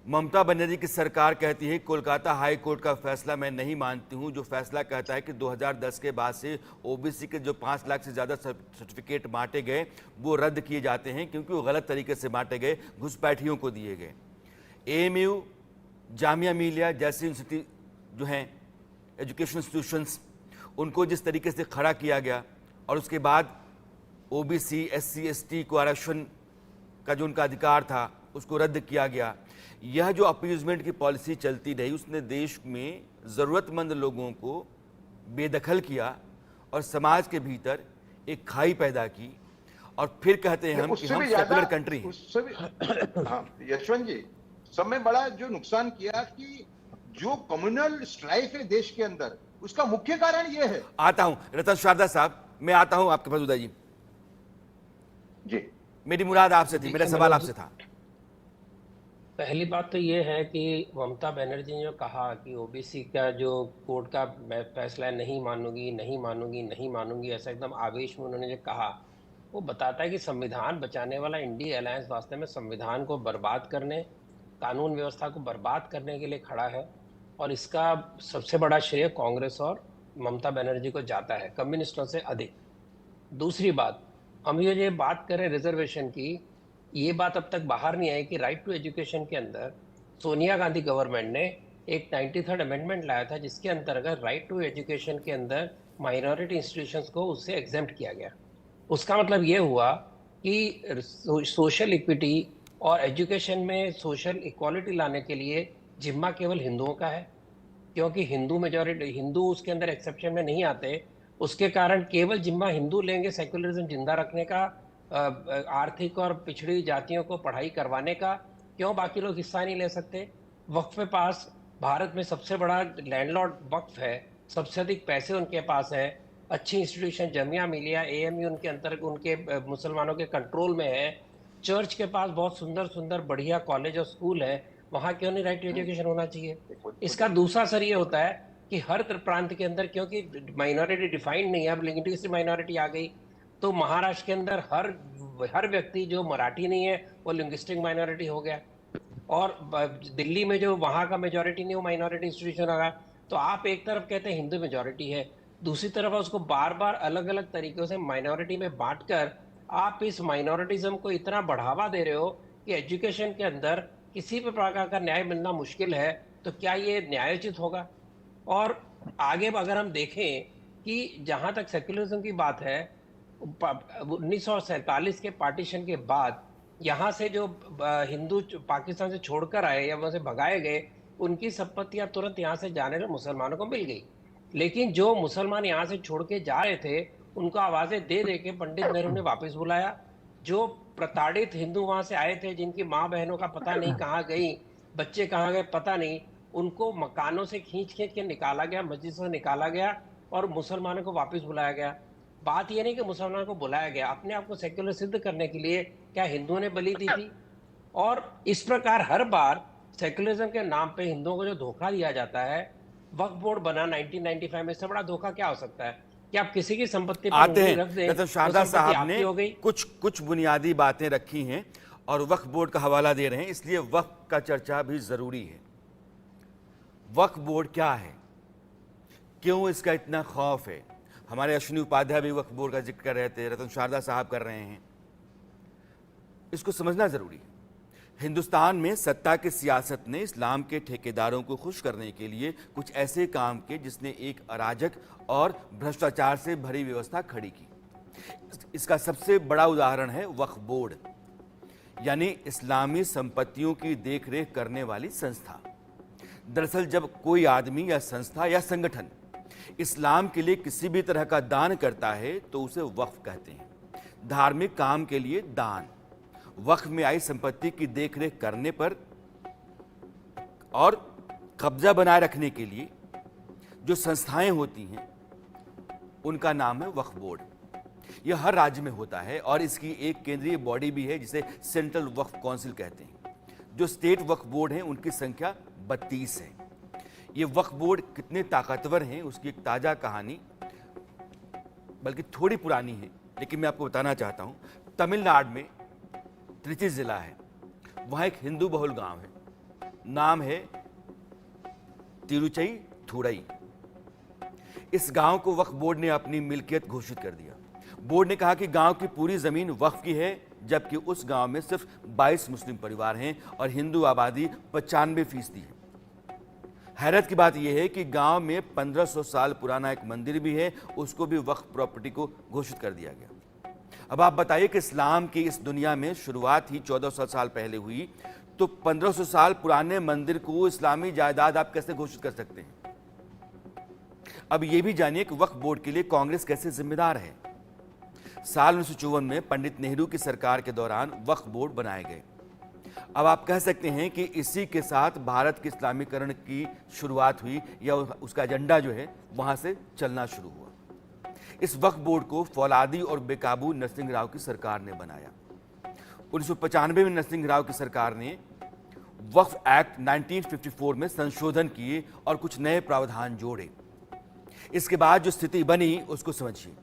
Speaker 1: ममता बनर्जी की सरकार कहती है कोलकाता हाई कोर्ट का फैसला मैं नहीं मानती हूं, जो फैसला कहता है कि 2010 के बाद से ओबीसी के जो 5 लाख से ज़्यादा सर्टिफिकेट बांटे गए वो रद्द किए जाते हैं क्योंकि वो गलत तरीके से बांटे गए, घुसपैठियों को दिए गए। एएमयू, जामिया मिलिया जैसी यूनिवर्सिटी जो हैं एजुकेशन इंस्टीट्यूशंस, उनको जिस तरीके से खड़ा किया गया और उसके बाद ओबीसी, एससी, एसटी को आरक्षण का जो उनका अधिकार था उसको रद्द किया गया। यह जो अपीजमेंट की पॉलिसी चलती रही, उसने देश में ज़रूरतमंद लोगों को बेदखल किया और समाज के भीतर एक खाई पैदा की। और फिर कहते हैं हम कि हम सेकुलर कंट्री हैं।
Speaker 6: यशवंत जी, सबसे बड़ा जो नुकसान किया कि जो कम्युनल स्ट्राइफ है देश के अंदर, उसका मुख्य कारण यह है।
Speaker 1: आता हूं रतन शारदा साहब, मैं आता हूं आपके पास। उदय
Speaker 6: जी,
Speaker 1: मेरी मुराद आपसे थी, मेरा सवाल आपसे था।
Speaker 7: पहली बात तो ये है कि ममता बनर्जी ने जो कहा कि ओबीसी का जो कोर्ट का फैसला है नहीं मानूंगी, ऐसा एकदम आवेश में उन्होंने जो कहा, वो बताता है कि संविधान बचाने वाला इंडिया अलायंस वास्तव में संविधान को बर्बाद करने, कानून व्यवस्था को बर्बाद करने के लिए खड़ा है। और इसका सबसे बड़ा श्रेय कांग्रेस और ममता बनर्जी को जाता है, कम्युनिस्टों से अधिक। दूसरी बात, हम ये बात करें रिजर्वेशन की, ये बात अब तक बाहर नहीं आई कि राइट टू एजुकेशन के अंदर सोनिया गांधी गवर्नमेंट ने एक 93rd अमेंडमेंट लाया था जिसके अंतर्गत राइट टू एजुकेशन के अंदर माइनॉरिटी इंस्टीट्यूशंस को उससे एग्जेम्प्ट किया गया। उसका मतलब ये हुआ कि सोशल इक्विटी और एजुकेशन में सोशल इक्वालिटी लाने के लिए जिम्मा केवल हिंदुओं का है, क्योंकि हिंदू मेजॉरिटी, हिंदू उसके अंदर एक्सेप्शन में नहीं आते। उसके कारण केवल जिम्मा हिंदू लेंगे सेक्युलरिज्म जिंदा रखने का, आर्थिक और पिछड़ी जातियों को पढ़ाई करवाने का। क्यों बाकी लोग हिस्सा नहीं ले सकते? वक्फ के पास भारत में सबसे बड़ा लैंडलॉर्ड वक्फ है, सबसे अधिक पैसे उनके पास है, अच्छी इंस्टीट्यूशन जामिया मिलिया, एएमयू उनके अंतर्गत उनके मुसलमानों के कंट्रोल में है। चर्च के पास बहुत सुंदर सुंदर बढ़िया कॉलेज और स्कूल है, वहां क्यों नहीं राइट टू एजुकेशन होना चाहिए? इसका दूसरा असर ये होता है कि हर प्रांत के अंदर, क्योंकि माइनॉरिटी डिफाइंड नहीं है, अब लिंग्विस्टिक माइनॉरिटी आ गई, तो महाराष्ट्र के अंदर हर व्यक्ति जो मराठी नहीं है वो लिंग्विस्टिक माइनॉरिटी हो गया, और दिल्ली में जो वहाँ का मेजॉरिटी नहीं वो माइनॉरिटी इंस्टीट्यूशन होगा। तो आप एक तरफ कहते हैं हिंदू मेजॉरिटी है, दूसरी तरफ उसको बार बार अलग अलग तरीकों से माइनॉरिटी में बांटकर आप इस माइनॉरिटिज्म को इतना बढ़ावा दे रहे हो कि एजुकेशन के अंदर किसी भी प्रकार का न्याय मिलना मुश्किल है। तो क्या ये न्यायोचित होगा? और आगे अगर हम देखें कि जहाँ तक सेक्युलरिज्म की बात है, 1947 के पार्टीशन के बाद यहाँ से जो हिंदू पाकिस्तान से छोड़कर आए या वहां से भगाए गए, उनकी संपत्तियां तुरंत यहाँ से जाने में मुसलमानों को मिल गई। लेकिन जो मुसलमान यहाँ से छोड़ के जा रहे थे, उनको आवाजें दे दे के पंडित नेहरू ने वापस बुलाया। जो प्रताड़ित हिंदू वहां से आए थे, जिनकी माँ बहनों का पता नहीं कहाँ गई, बच्चे कहाँ गए पता नहीं, उनको मकानों से खींच खींच के निकाला गया, मस्जिद से निकाला गया और मुसलमानों को वापस बुलाया गया। बात यह नहीं कि मुसलमानों को बुलाया गया, अपने आप को सेक्युलर सिद्ध करने के लिए क्या हिंदुओं ने बलि दी थी? और इस प्रकार हर बार सेक्युलरिज्म के नाम पे हिंदुओं को जो धोखा दिया जाता है, वक्फ बोर्ड बना 1995 में, इससे बड़ा धोखा क्या हो सकता है कि आप किसी की संपत्ति पर
Speaker 1: आते
Speaker 7: उंगली
Speaker 1: हैं।
Speaker 7: रख दें,
Speaker 1: डॉक्टर
Speaker 7: वो
Speaker 1: शारदा
Speaker 7: संपत्ति
Speaker 1: साहब
Speaker 7: आपकी
Speaker 1: ने
Speaker 7: हो गई।
Speaker 1: कुछ बुनियादी बातें रखी हैं और वक्फ बोर्ड का हवाला दे रहे हैं, इसलिए वक्फ का चर्चा भी जरूरी है। वक्फ बोर्ड क्या है, क्यों इसका इतना खौफ है? हमारे अश्विनी उपाध्याय भी वक्फ बोर्ड का जिक्र कर रहे थे, रतन शारदा साहब कर रहे हैं। इसको समझना जरूरी है। हिंदुस्तान में सत्ता की सियासत ने इस्लाम के ठेकेदारों को खुश करने के लिए कुछ ऐसे काम किए जिसने एक अराजक और भ्रष्टाचार से भरी व्यवस्था खड़ी की। इसका सबसे बड़ा उदाहरण है वक्फ बोर्ड, यानी इस्लामी संपत्तियों की देखरेख करने वाली संस्था। दरअसल जब कोई आदमी या संस्था या संगठन इस्लाम के लिए किसी भी तरह का दान करता है तो उसे वक्फ कहते हैं। धार्मिक काम के लिए दान, वक्फ में आई संपत्ति की देखरेख करने पर और कब्जा बनाए रखने के लिए जो संस्थाएं होती हैं उनका नाम है वक्फ बोर्ड। यह हर राज्य में होता है और इसकी एक केंद्रीय बॉडी भी है जिसे सेंट्रल वक्फ काउंसिल कहते हैं। जो स्टेट वक्फ बोर्ड हैं उनकी संख्या 32 है। ये वक्फ बोर्ड कितने ताकतवर हैं उसकी एक ताजा कहानी, बल्कि थोड़ी पुरानी है, लेकिन मैं आपको बताना चाहता हूं। तमिलनाडु में त्रिची जिला है, वहां एक हिंदू बहुल गांव है, नाम है तिरुचई। इस गांव को वक्फ बोर्ड ने अपनी मिल्कियत घोषित कर दिया। बोर्ड ने कहा कि गांव की पूरी जमीन वक्फ की है, जबकि उस गांव में सिर्फ 22 मुस्लिम परिवार हैं और हिंदू आबादी 95% है। हैरत की बात यह है कि गांव में 1500 साल पुराना एक मंदिर भी है, उसको भी वक्फ प्रॉपर्टी को घोषित कर दिया गया। अब आप बताइए कि इस्लाम की इस दुनिया में शुरुआत ही 1400 साल पहले हुई, तो 1500 साल पुराने मंदिर को इस्लामी जायदाद आप कैसे घोषित कर सकते हैं? अब यह भी जानिए कि वक्फ बोर्ड के लिए कांग्रेस कैसे जिम्मेदार है। साल 1954 में पंडित नेहरू की सरकार के दौरान वक्फ बोर्ड बनाए गए। अब आप कह सकते हैं कि इसी के साथ भारत के इस्लामीकरण की शुरुआत हुई, या उसका एजेंडा जो है वहां से चलना शुरू हुआ। इस वक्फ बोर्ड को फौलादी और बेकाबू नरसिंह राव की सरकार ने बनाया। 1995 में नरसिंह राव की सरकार ने वक्फ एक्ट 1954 में संशोधन किए और कुछ नए प्रावधान जोड़े। इसके बाद जो स्थिति बनी उसको समझिए।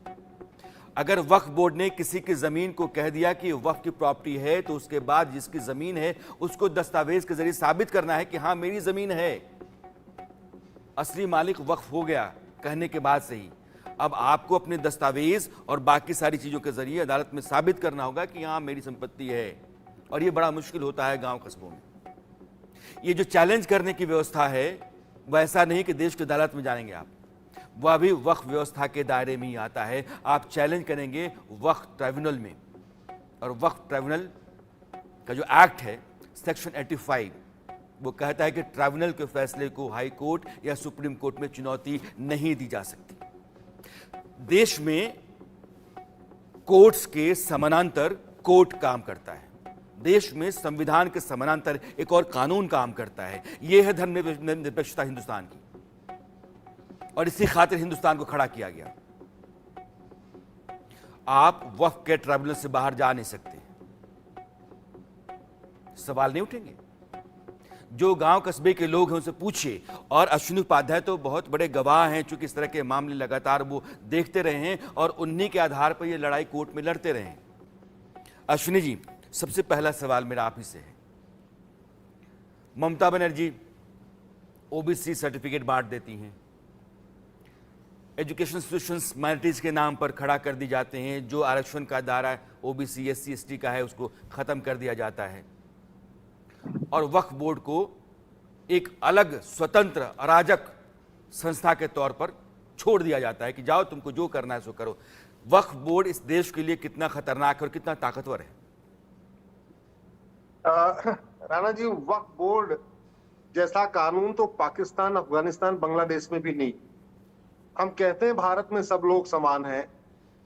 Speaker 1: अगर वक्फ बोर्ड ने किसी की जमीन को कह दिया कि वक्फ की प्रॉपर्टी है, तो उसके बाद जिसकी जमीन है उसको दस्तावेज के जरिए साबित करना है कि हां मेरी जमीन है, असली मालिक वक्फ हो गया कहने के बाद से ही अब आपको अपने दस्तावेज और बाकी सारी चीजों के जरिए अदालत में साबित करना होगा कि हां मेरी संपत्ति है। और यह बड़ा मुश्किल होता है गांव कस्बों में। ये जो चैलेंज करने की व्यवस्था है वह ऐसा नहीं कि देश की अदालत में जानेंगे आप, वह भी वक्फ व्यवस्था के दायरे में ही आता है। आप चैलेंज करेंगे वक्फ ट्राइब्यूनल में, और वक्फ ट्राइब्यूनल का जो एक्ट है सेक्शन 85 वो कहता है कि ट्राइब्यूनल के फैसले को हाई कोर्ट या सुप्रीम कोर्ट में चुनौती नहीं दी जा सकती। देश में कोर्ट्स के समानांतर कोर्ट काम करता है। देश में संविधान के समानांतर एक और कानून काम करता है। यह है धर्मनिरपेक्षता हिंदुस्तान की, और इसी खातिर हिंदुस्तान को खड़ा किया गया। आप वक्फ के ट्राइब्यूनल से बाहर जा नहीं सकते। सवाल नहीं उठेंगे? जो गांव कस्बे के लोग हैं उनसे पूछिए, और अश्विनी उपाध्याय तो बहुत बड़े गवाह हैं, चूंकि इस तरह के मामले लगातार वो देखते रहे हैं और उन्हीं के आधार पर ये लड़ाई कोर्ट में लड़ते रहे हैं। अश्विनी जी, सबसे पहला सवाल मेरा आप ही से है। ममता बनर्जी ओबीसी सर्टिफिकेट बांट देती हैं, एजुकेशन इंस्टीट्यूशंस माइनॉरिटीज के नाम पर खड़ा कर दी जाते हैं, जो आरक्षण का दायरा ओबीसी एससी एसटी का है उसको खत्म कर दिया जाता है, और वक्फ बोर्ड को एक अलग स्वतंत्र अराजक संस्था के तौर पर छोड़ दिया जाता है कि जाओ तुमको जो करना है सो करो। वक्फ बोर्ड इस देश के लिए कितना खतरनाक है और कितना ताकतवर है?
Speaker 5: राणा जी, वक्फ बोर्ड जैसा कानून तो पाकिस्तान, अफगानिस्तान, बांग्लादेश में भी नहीं। हम कहते हैं भारत में सब लोग समान हैं,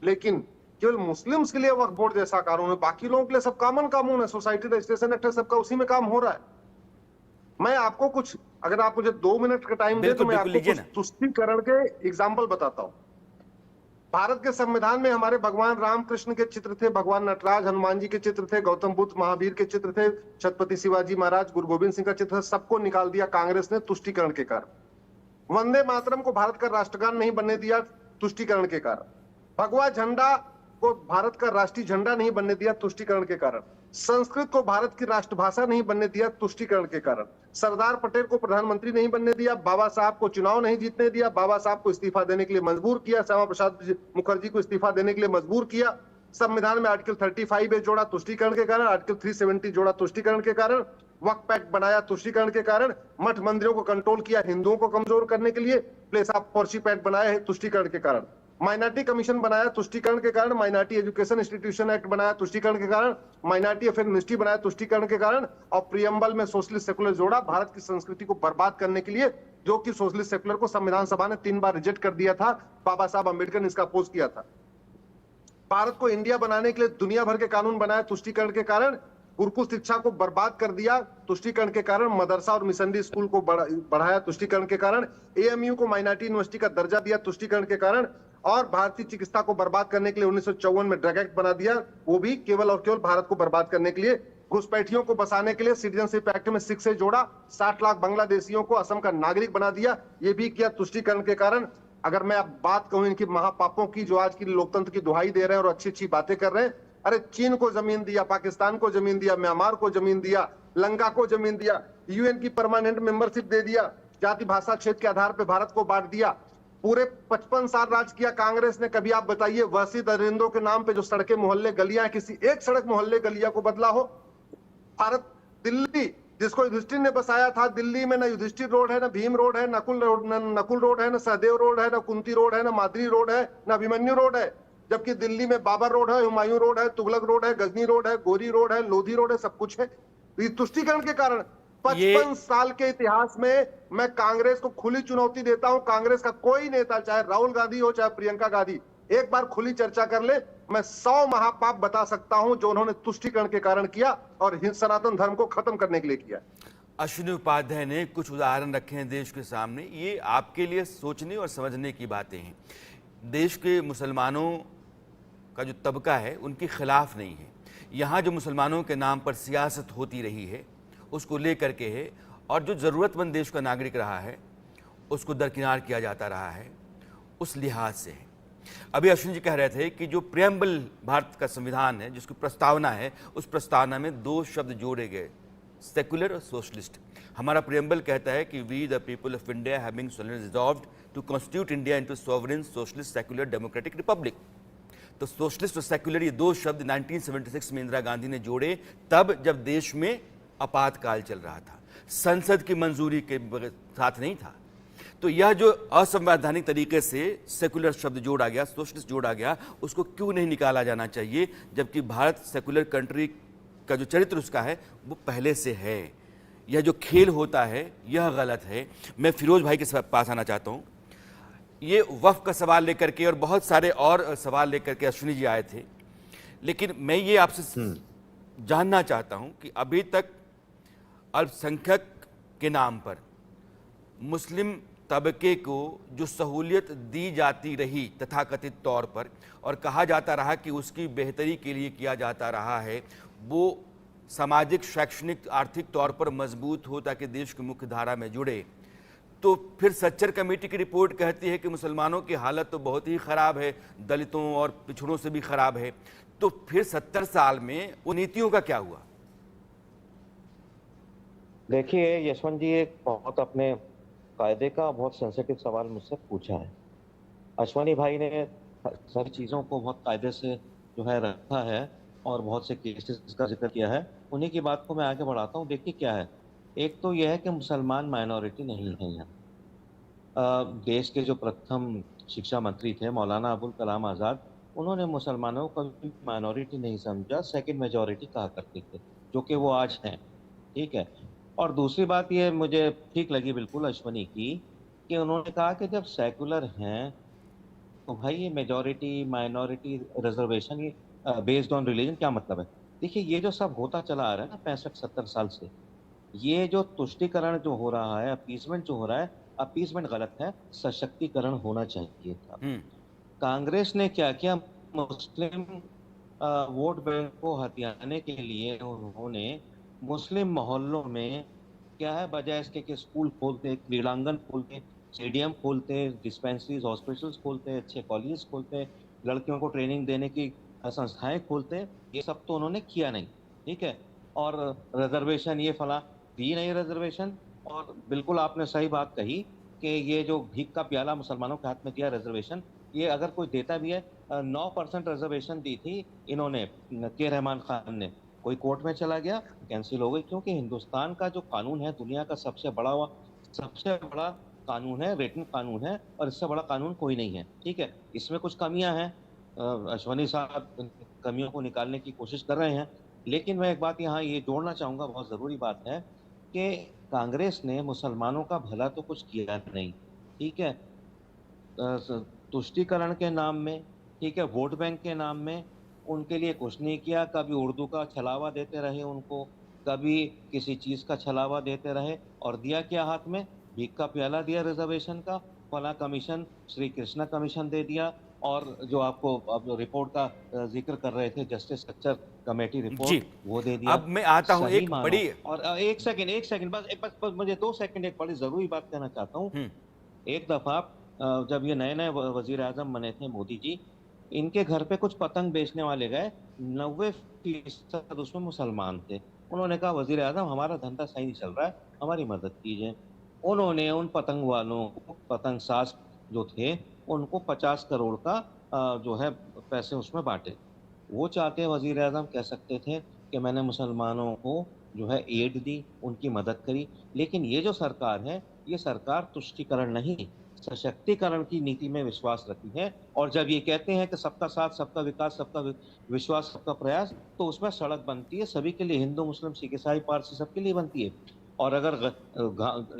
Speaker 5: लेकिन केवल मुस्लिम्स के लिए वक्फ बोर्ड जैसा कानून है, बाकी लोगों के लिए सब कॉमन कानून है। सोसाइटी रजिस्ट्रेशन एक्ट है, सबका उसी में काम हो रहा है। मैं आपको कुछ, अगर आप मुझे 2 मिनट का टाइम दे तो मैं आपको कुछ तुष्टीकरण के एग्जाम्पल बताता हूं। भारत के संविधान में हमारे भगवान रामकृष्ण के चित्र थे, भगवान नटराज, हनुमान जी के चित्र थे, गौतम बुद्ध, महावीर के चित्र थे, छत्रपति शिवाजी महाराज, गुरु गोविंद सिंह का चित्र था। सबको निकाल दिया कांग्रेस ने तुष्टीकरण के कारण। वंदे मातरम को भारत का राष्ट्रगान नहीं बनने दिया तुष्टीकरण के कारण। भगवा झंडा को भारत का राष्ट्रीय झंडा नहीं बनने दिया तुष्टीकरण के कारण। संस्कृत को भारत की राष्ट्रभाषा नहीं बनने दिया तुष्टीकरण के कारण। सरदार पटेल को प्रधानमंत्री नहीं बनने दिया, बाबा साहब को चुनाव नहीं जीतने दिया, बाबा साहब को इस्तीफा देने के लिए मजबूर किया, श्यामा प्रसाद मुखर्जी को इस्तीफा देने के लिए मजबूर किया। संविधान में आर्टिकल 35A जोड़ा तुष्टीकरण के कारण, आर्टिकल 370 जोड़ा तुष्टीकरण के कारण, वक्फ एक्ट बनाया तुष्टीकरण के कारण, मठ मंदिरों को कंट्रोल किया हिंदुओं को कमजोर करने के लिए, प्लेस ऑफ वर्शिप एक्ट बनाया है तुष्टीकरण के कारण, माइनॉरिटी कमीशन बनाया तुष्टीकरण के कारण, माइनॉरिटी एजुकेशन इंस्टीट्यूशन एक्ट बनाया तुष्टीकरण के कारण, माइनॉरिटी अफेयर मिनिस्ट्री बनाया तुष्टीकरण के कारण, और प्रियम्बल में सोशलिस्ट सेकुलर जोड़ा भारत की संस्कृति को बर्बाद करने के लिए, जो कि सोशलिस्ट सेकुलर को संविधान सभा ने 3 बार रिजेक्ट कर दिया था। बाबा साहब अम्बेडकर ने इसका अपोज किया था। भारत को इंडिया बनाने के लिए दुनिया भर के कानून बनाया तुष्टीकरण के कारण, गुरुकुल शिक्षा को बर्बाद कर दिया तुष्टीकरण के कारण, मदरसा और मिशनरी स्कूल को बढ़ाया तुष्टीकरण के कारण, एएमयू को माइनॉरिटी यूनिवर्सिटी का दर्जा दिया तुष्टीकरण के कारण, और भारतीय चिकित्सा को बर्बाद करने के लिए 1954 में ड्रग एक्ट बना दिया, वो भी केवल और केवल भारत को बर्बाद करने के लिए। घुसपैठियों को बसाने के लिए सिटीजनशिप एक्ट में 6 से जोड़ा, 60 लाख बांग्लादेशियों को असम का नागरिक बना दिया, ये भी किया तुष्टीकरण के कारण। अगर मैं अब बात कहूं इनकी महापापों की, जो आज की लोकतंत्र की दुहाई दे रहे हैं और अच्छी अच्छी बातें कर रहे हैं, अरे चीन को जमीन दिया, पाकिस्तान को जमीन दिया, म्यांमार को जमीन दिया, लंका को जमीन दिया, यूएन की परमानेंट मेंबरशिप दे दिया, जाति भाषा क्षेत्र के आधार पर भारत को बांट दिया। पूरे 55 साल राज किया कांग्रेस ने। कभी आप बताइए वसी दरिंदों के नाम पे जो सड़कें, मोहल्ले, गलियां, किसी एक सड़क, मोहल्ले, गलिया को बदला हो? भारत, दिल्ली जिसको युधिष्ठिर ने बसाया था, दिल्ली में न युधिष्ठिर रोड है, न भीम रोड है, नकुल रोड है, न सहदेव रोड है, न कुंती रोड है, न माद्री रोड है, न अभिमन्यु रोड है। जबकि दिल्ली में बाबर रोड है, हुमायूं रोड है, तुगलक रोड है, गजनी रोड है, गोरी रोड है, लोधी रोड है, सब कुछ है। तुष्टीकरण के कारण 55 साल के इतिहास में मैं कांग्रेस को खुली चुनौती देता हूं। कांग्रेस का कोई नेता, चाहे राहुल गांधी हो चाहे प्रियंका गांधी, एक बार खुली चर्चा कर ले, मैं 100 महापाप बता सकता हूं जो उन्होंने तुष्टीकरण के कारण किया और सनातन धर्म को खत्म करने के लिए किया।
Speaker 1: अश्विनी उपाध्याय ने कुछ उदाहरण रखे हैं देश के सामने, ये आपके लिए सोचने और समझने की बातें हैं। देश के मुसलमानों का जो तबका है उनके खिलाफ नहीं है। यहाँ जो मुसलमानों के नाम पर सियासत होती रही है उसको लेकर के है, और जो ज़रूरतमंद देश का नागरिक रहा है उसको दरकिनार किया जाता रहा है, उस लिहाज से है। अभी अश्विनी जी कह रहे थे कि जो प्रियम्बल भारत का संविधान है, जिसकी प्रस्तावना है, उस प्रस्तावना में 2 शब्द जोड़े गए, सेकुलर और सोशलिस्ट। हमारा प्रियम्बल कहता है कि we the people of India having solemnly resolved to constitute India into sovereign socialist secular democratic republic. तो सोशलिस्ट और सेकुलर, ये 2 शब्द 1976 में इंदिरा गांधी ने जोड़े, तब जब देश में आपातकाल चल रहा था, संसद की मंजूरी के साथ नहीं था। तो यह जो असंवैधानिक तरीके से सेकुलर शब्द जोड़ा गया, सोशलिस्ट जोड़ा गया, उसको क्यों नहीं निकाला जाना चाहिए, जबकि भारत सेकुलर कंट्री का जो चरित्र उसका है वो पहले से है। यह जो खेल होता है यह गलत है। मैं फिरोज भाई के पास आना चाहता हूँ। ये वक्फ का सवाल लेकर के और बहुत सारे और सवाल लेकर के अश्विनी जी आए थे, लेकिन मैं ये आपसे जानना चाहता हूँ कि अभी तक अल्पसंख्यक के नाम पर मुस्लिम तबके को जो सहूलियत दी जाती रही तथाकथित तौर पर, और कहा जाता रहा कि उसकी बेहतरी के लिए किया जाता रहा है, वो सामाजिक, शैक्षणिक, आर्थिक तौर पर मजबूत हो ताकि देश की मुख्य धारा में जुड़े, तो फिर सच्चर कमेटी की रिपोर्ट कहती है कि मुसलमानों की हालत तो बहुत ही खराब है, दलितों और पिछड़ों से भी खराब है। तो फिर 70 साल में उन नीतियों का क्या हुआ?
Speaker 4: देखिए यशवंत जी, एक बहुत अपने कायदे का बहुत सेंसिटिव सवाल मुझसे पूछा है। अश्वनी भाई ने सारी चीज़ों को बहुत कायदे से जो है रखा है और बहुत से केसेस का जिक्र किया है। उन्हीं की बात को मैं आगे बढ़ाता हूँ। देखिए क्या है, एक तो यह है कि मुसलमान माइनॉरिटी नहीं है यहाँ। देश के जो प्रथम शिक्षा मंत्री थे मौलाना अबुल कलाम आज़ाद, उन्होंने मुसलमानों को कभी माइनॉरिटी नहीं समझा, सेकंड मेजॉरिटी कहा करते थे, जो कि वो आज हैं। ठीक है। और दूसरी बात ये मुझे ठीक लगी बिल्कुल अश्वनी की, कि उन्होंने कहा कि जब सेकुलर हैं तो भाई ये मेजॉरिटी माइनॉरिटी रिजर्वेशन ये बेस्ड ऑन रिलीजन क्या मतलब है? देखिए ये जो सब होता चला आ रहा है ना 65-70 साल से, ये जो तुष्टीकरण जो हो रहा है, अपीसमेंट जो हो रहा है, अपीसमेंट गलत है, सशक्तिकरण होना चाहिए था। कांग्रेस ने क्या किया, मुस्लिम वोट बैंक को हथियाने के लिए उन्होंने मुस्लिम मोहल्लों में क्या है, बजाय इसके कि स्कूल खोलते, क्रीड़ांगन खोलते, स्टेडियम खोलते, डिस्पेंसरीज हॉस्पिटल्स खोलते, अच्छे कॉलेज खोलते, लड़कियों को ट्रेनिंग देने की संस्थाएं खोलते, ये सब तो उन्होंने किया नहीं। ठीक है। और रिजर्वेशन ये फला दी नहीं रिजर्वेशन। और बिल्कुल आपने सही बात कही कि ये जो भीख का प्याला मुसलमानों के हाथ में दिया रिजर्वेशन, ये अगर कोई देता भी है, 9% रिजर्वेशन दी थी इन्होंने, के रहमान खान ने, कोई कोर्ट में चला गया, कैंसिल हो गई, क्योंकि हिंदुस्तान का जो कानून है दुनिया का सबसे बड़ा कानून है, रिटन कानून है, और इससे बड़ा कानून कोई नहीं है। ठीक है। इसमें कुछ कमियां हैं, अश्वनी साहब कमियों को निकालने की कोशिश कर रहे हैं, लेकिन मैं एक बात यहाँ ये जोड़ना चाहूँगा, बहुत ज़रूरी बात है, कि कांग्रेस ने मुसलमानों का भला तो कुछ किया नहीं। ठीक है। तुष्टीकरण के नाम में, ठीक है, वोट बैंक के नाम में उनके लिए कुछ नहीं किया। कभी उर्दू का छलावा देते रहे उनको, कभी किसी चीज़ का छलावा देते रहे, और दिया क्या हाथ में, भीख का प्याला दिया रिजर्वेशन का, फला कमीशन, श्री कृष्णा कमीशन दे दिया, और जो आपको अब जो रिपोर्ट का जिक्र कर रहे थे, जस्टिस सच्चर कमेटी रिपोर्ट, वो दे दिया।
Speaker 1: अब मैं आता हूं एक बड़ी,
Speaker 4: और एक सेकंड बस मुझे 2 सेकंड एक बड़ी जरूरी बात कहना चाहता हूँ। एक दफा जब ये नए वजीर आजम बने थे मोदी जी, इनके घर पे कुछ पतंग बेचने वाले गए, 90% उसमें मुसलमान थे। उन्होंने कहा वजीर आजम हमारा धंधा सही नहीं चल रहा है, हमारी मदद कीजिए। उन्होंने उन पतंग वालों को, पतंग साज जो थे, उनको 50 करोड़ का जो है पैसे उसमें बांटे। वो चाहते वजीर आजम कह सकते थे कि मैंने मुसलमानों को जो है एड दी, उनकी मदद करी, लेकिन ये जो सरकार है, ये सरकार तुष्टीकरण नहीं, सशक्तिकरण की नीति में विश्वास रखती है। और जब ये कहते हैं कि सबका साथ, सबका विकास, सबका विश्वास, सबका प्रयास, तो उसमें सड़क बनती है सभी के लिए, हिंदू मुस्लिम सिख ईसाई पारसी सबके लिए बनती है। और अगर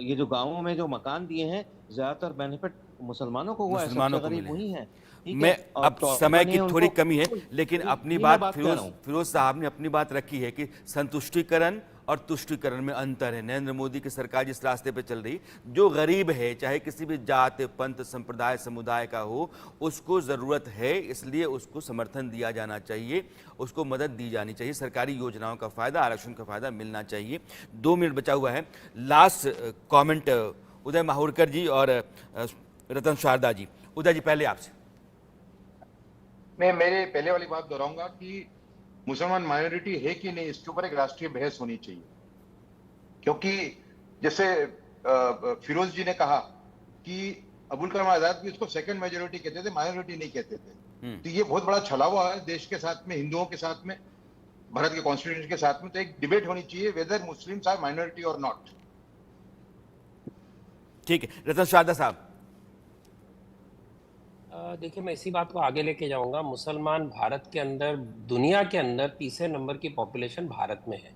Speaker 4: ये जो गांवों में जो मकान दिए हैं, ज्यादातर बेनिफिट मुसलमानों को हुआ है, सबसे गरीब वही है।
Speaker 1: मैं अब समय की थोड़ी कमी है, लेकिन अपनी बात फिरोज साहब ने अपनी बात रखी है कि संतुष्टिकरण और तुष्टिकरण में अंतर है। नरेंद्र मोदी की सरकार जिस रास्ते पे चल रही, जो गरीब है, चाहे किसी भी जात, पंथ, संप्रदाय, समुदाय का हो, उसको ज़रूरत है, इसलिए उसको समर्थन दिया जाना चाहिए, उसको मदद दी जानी चाहिए, सरकारी योजनाओं का फ़ायदा, आरक्षण का फ़ायदा मिलना चाहिए। 2 मिनट बचा हुआ है। लास्ट कॉमेंट उदय माहुरकर जी और रतन शारदा जी। उदय जी पहले आपसे।
Speaker 6: मैं मेरे पहले वाली बात दोहराऊंगा कि मुसलमान माइनॉरिटी है कि नहीं, इसके ऊपर एक राष्ट्रीय बहस होनी चाहिए। क्योंकि जैसे फिरोज जी ने कहा कि अबुल कलाम आजाद भी उसको सेकंड मेजोरिटी कहते थे, माइनॉरिटी नहीं कहते थे। तो ये बहुत बड़ा छलावा है देश के साथ में, हिंदुओं के साथ में, भारत के कॉन्स्टिट्यूशन के साथ में। तो एक डिबेट होनी चाहिए वेदर मुस्लिम्स आर माइनॉरिटी और नॉट।
Speaker 1: ठीक है, रतन शारदा साहब।
Speaker 7: देखिए, मैं इसी बात को आगे लेके जाऊंगा। मुसलमान भारत के अंदर, दुनिया के अंदर तीसरे नंबर की पॉपुलेशन भारत में है।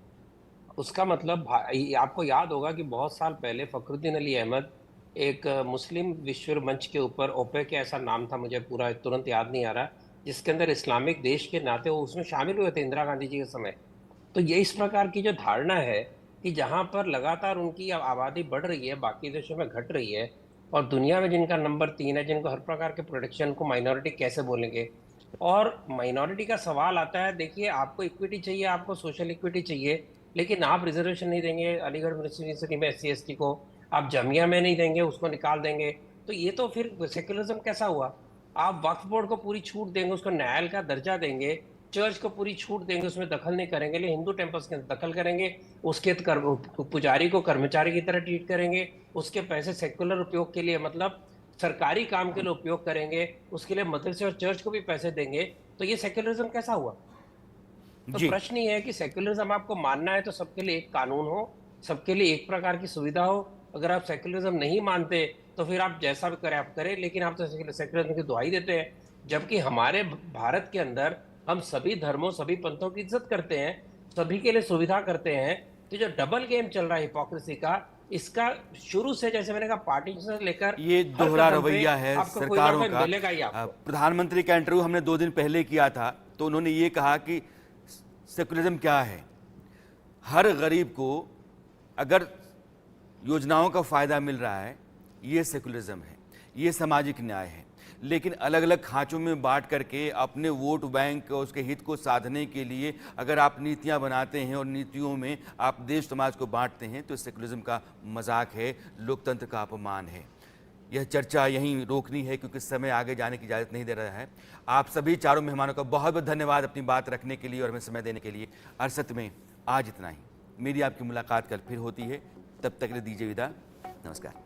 Speaker 7: उसका मतलब आपको याद होगा कि बहुत साल पहले फखरुद्दीन अली अहमद एक मुस्लिम विश्व मंच के ऊपर, ओपेक ऐसा नाम था, मुझे पूरा तुरंत याद नहीं आ रहा, जिसके अंदर इस्लामिक देश के नाते वो उसमें शामिल हुए थे इंदिरा गांधी जी के समय। तो ये इस प्रकार की जो धारणा है कि जहाँ पर लगातार उनकी आबादी बढ़ रही है, बाकी देशों में घट रही है, और दुनिया में जिनका नंबर 3 है, जिनको हर प्रकार के प्रोटेक्शन को माइनॉरिटी कैसे बोलेंगे, और माइनॉरिटी का सवाल आता है, देखिए आपको इक्विटी चाहिए, आपको सोशल इक्विटी चाहिए, लेकिन आप रिजर्वेशन नहीं देंगे अलीगढ़ यूनिवर्सिटी में SC ST को, आप जामिया में नहीं देंगे, उसको निकाल देंगे, तो ये तो फिर सेक्युलरिज्म कैसा हुआ? आप वक्फ बोर्ड को पूरी छूट देंगे, उसको न्यायालय का दर्जा देंगे, चर्च को पूरी छूट देंगे, उसमें दखल नहीं करेंगे, लेकिन हिंदू टेम्पल्स के अंदर दखल करेंगे, उसके पुजारी को कर्मचारी की तरह ट्रीट करेंगे, उसके पैसे सेक्युलर उपयोग के लिए, मतलब सरकारी काम के लिए उपयोग करेंगे, उसके लिए मदरसे और चर्च को भी पैसे देंगे, तो ये सेक्युलरिज्म कैसा हुआ? तो
Speaker 1: जी।
Speaker 7: प्रश्न ये है कि सेक्युलरिज्म आपको मानना है तो सबके लिए एक कानून हो, सबके लिए एक प्रकार की सुविधा हो। अगर आप सेक्युलरिज्म नहीं मानते तो फिर आप जैसा भी करें आप करें, लेकिन आप तो सेक्युलरिज्म की दुहाई देते हैं, जबकि हमारे भारत के अंदर हम सभी धर्मों सभी पंथों की इज्जत करते हैं, सभी के लिए सुविधा करते हैं। तो जो डबल गेम चल रहा है हिपोक्रेसी का, इसका शुरू से जैसे मैंने कहा पार्टीशन से लेकर
Speaker 1: ये
Speaker 7: हर
Speaker 1: दोहरा
Speaker 7: कदम पे
Speaker 1: रवैया है
Speaker 7: आपको कोई ना
Speaker 1: सरकारों
Speaker 7: कोई
Speaker 1: का।
Speaker 7: मिलेगा ही आपको।
Speaker 1: प्रधानमंत्री का इंटरव्यू हमने 2 दिन पहले किया था, तो उन्होंने ये कहा कि सेकुलरिज्म क्या है, हर गरीब को अगर योजनाओं का फायदा मिल रहा है, ये सेकुलरिज्म है, ये सामाजिक न्याय है। लेकिन अलग अलग खांचों में बांट करके अपने वोट बैंक और उसके हित को साधने के लिए अगर आप नीतियां बनाते हैं और नीतियों में आप देश समाज को बांटते हैं, तो सेकुलरिज्म का मजाक है, लोकतंत्र का अपमान है। यह चर्चा यहीं रोकनी है क्योंकि समय आगे जाने की इजाज़त नहीं दे रहा है। आप सभी चारों मेहमानों का बहुत बहुत धन्यवाद अपनी बात रखने के लिए और हमें समय देने के लिए। अरसत में आज इतना ही। मेरी आपकी मुलाकात कल फिर होती है, तब तक के लिए दीजिए विदा। नमस्कार।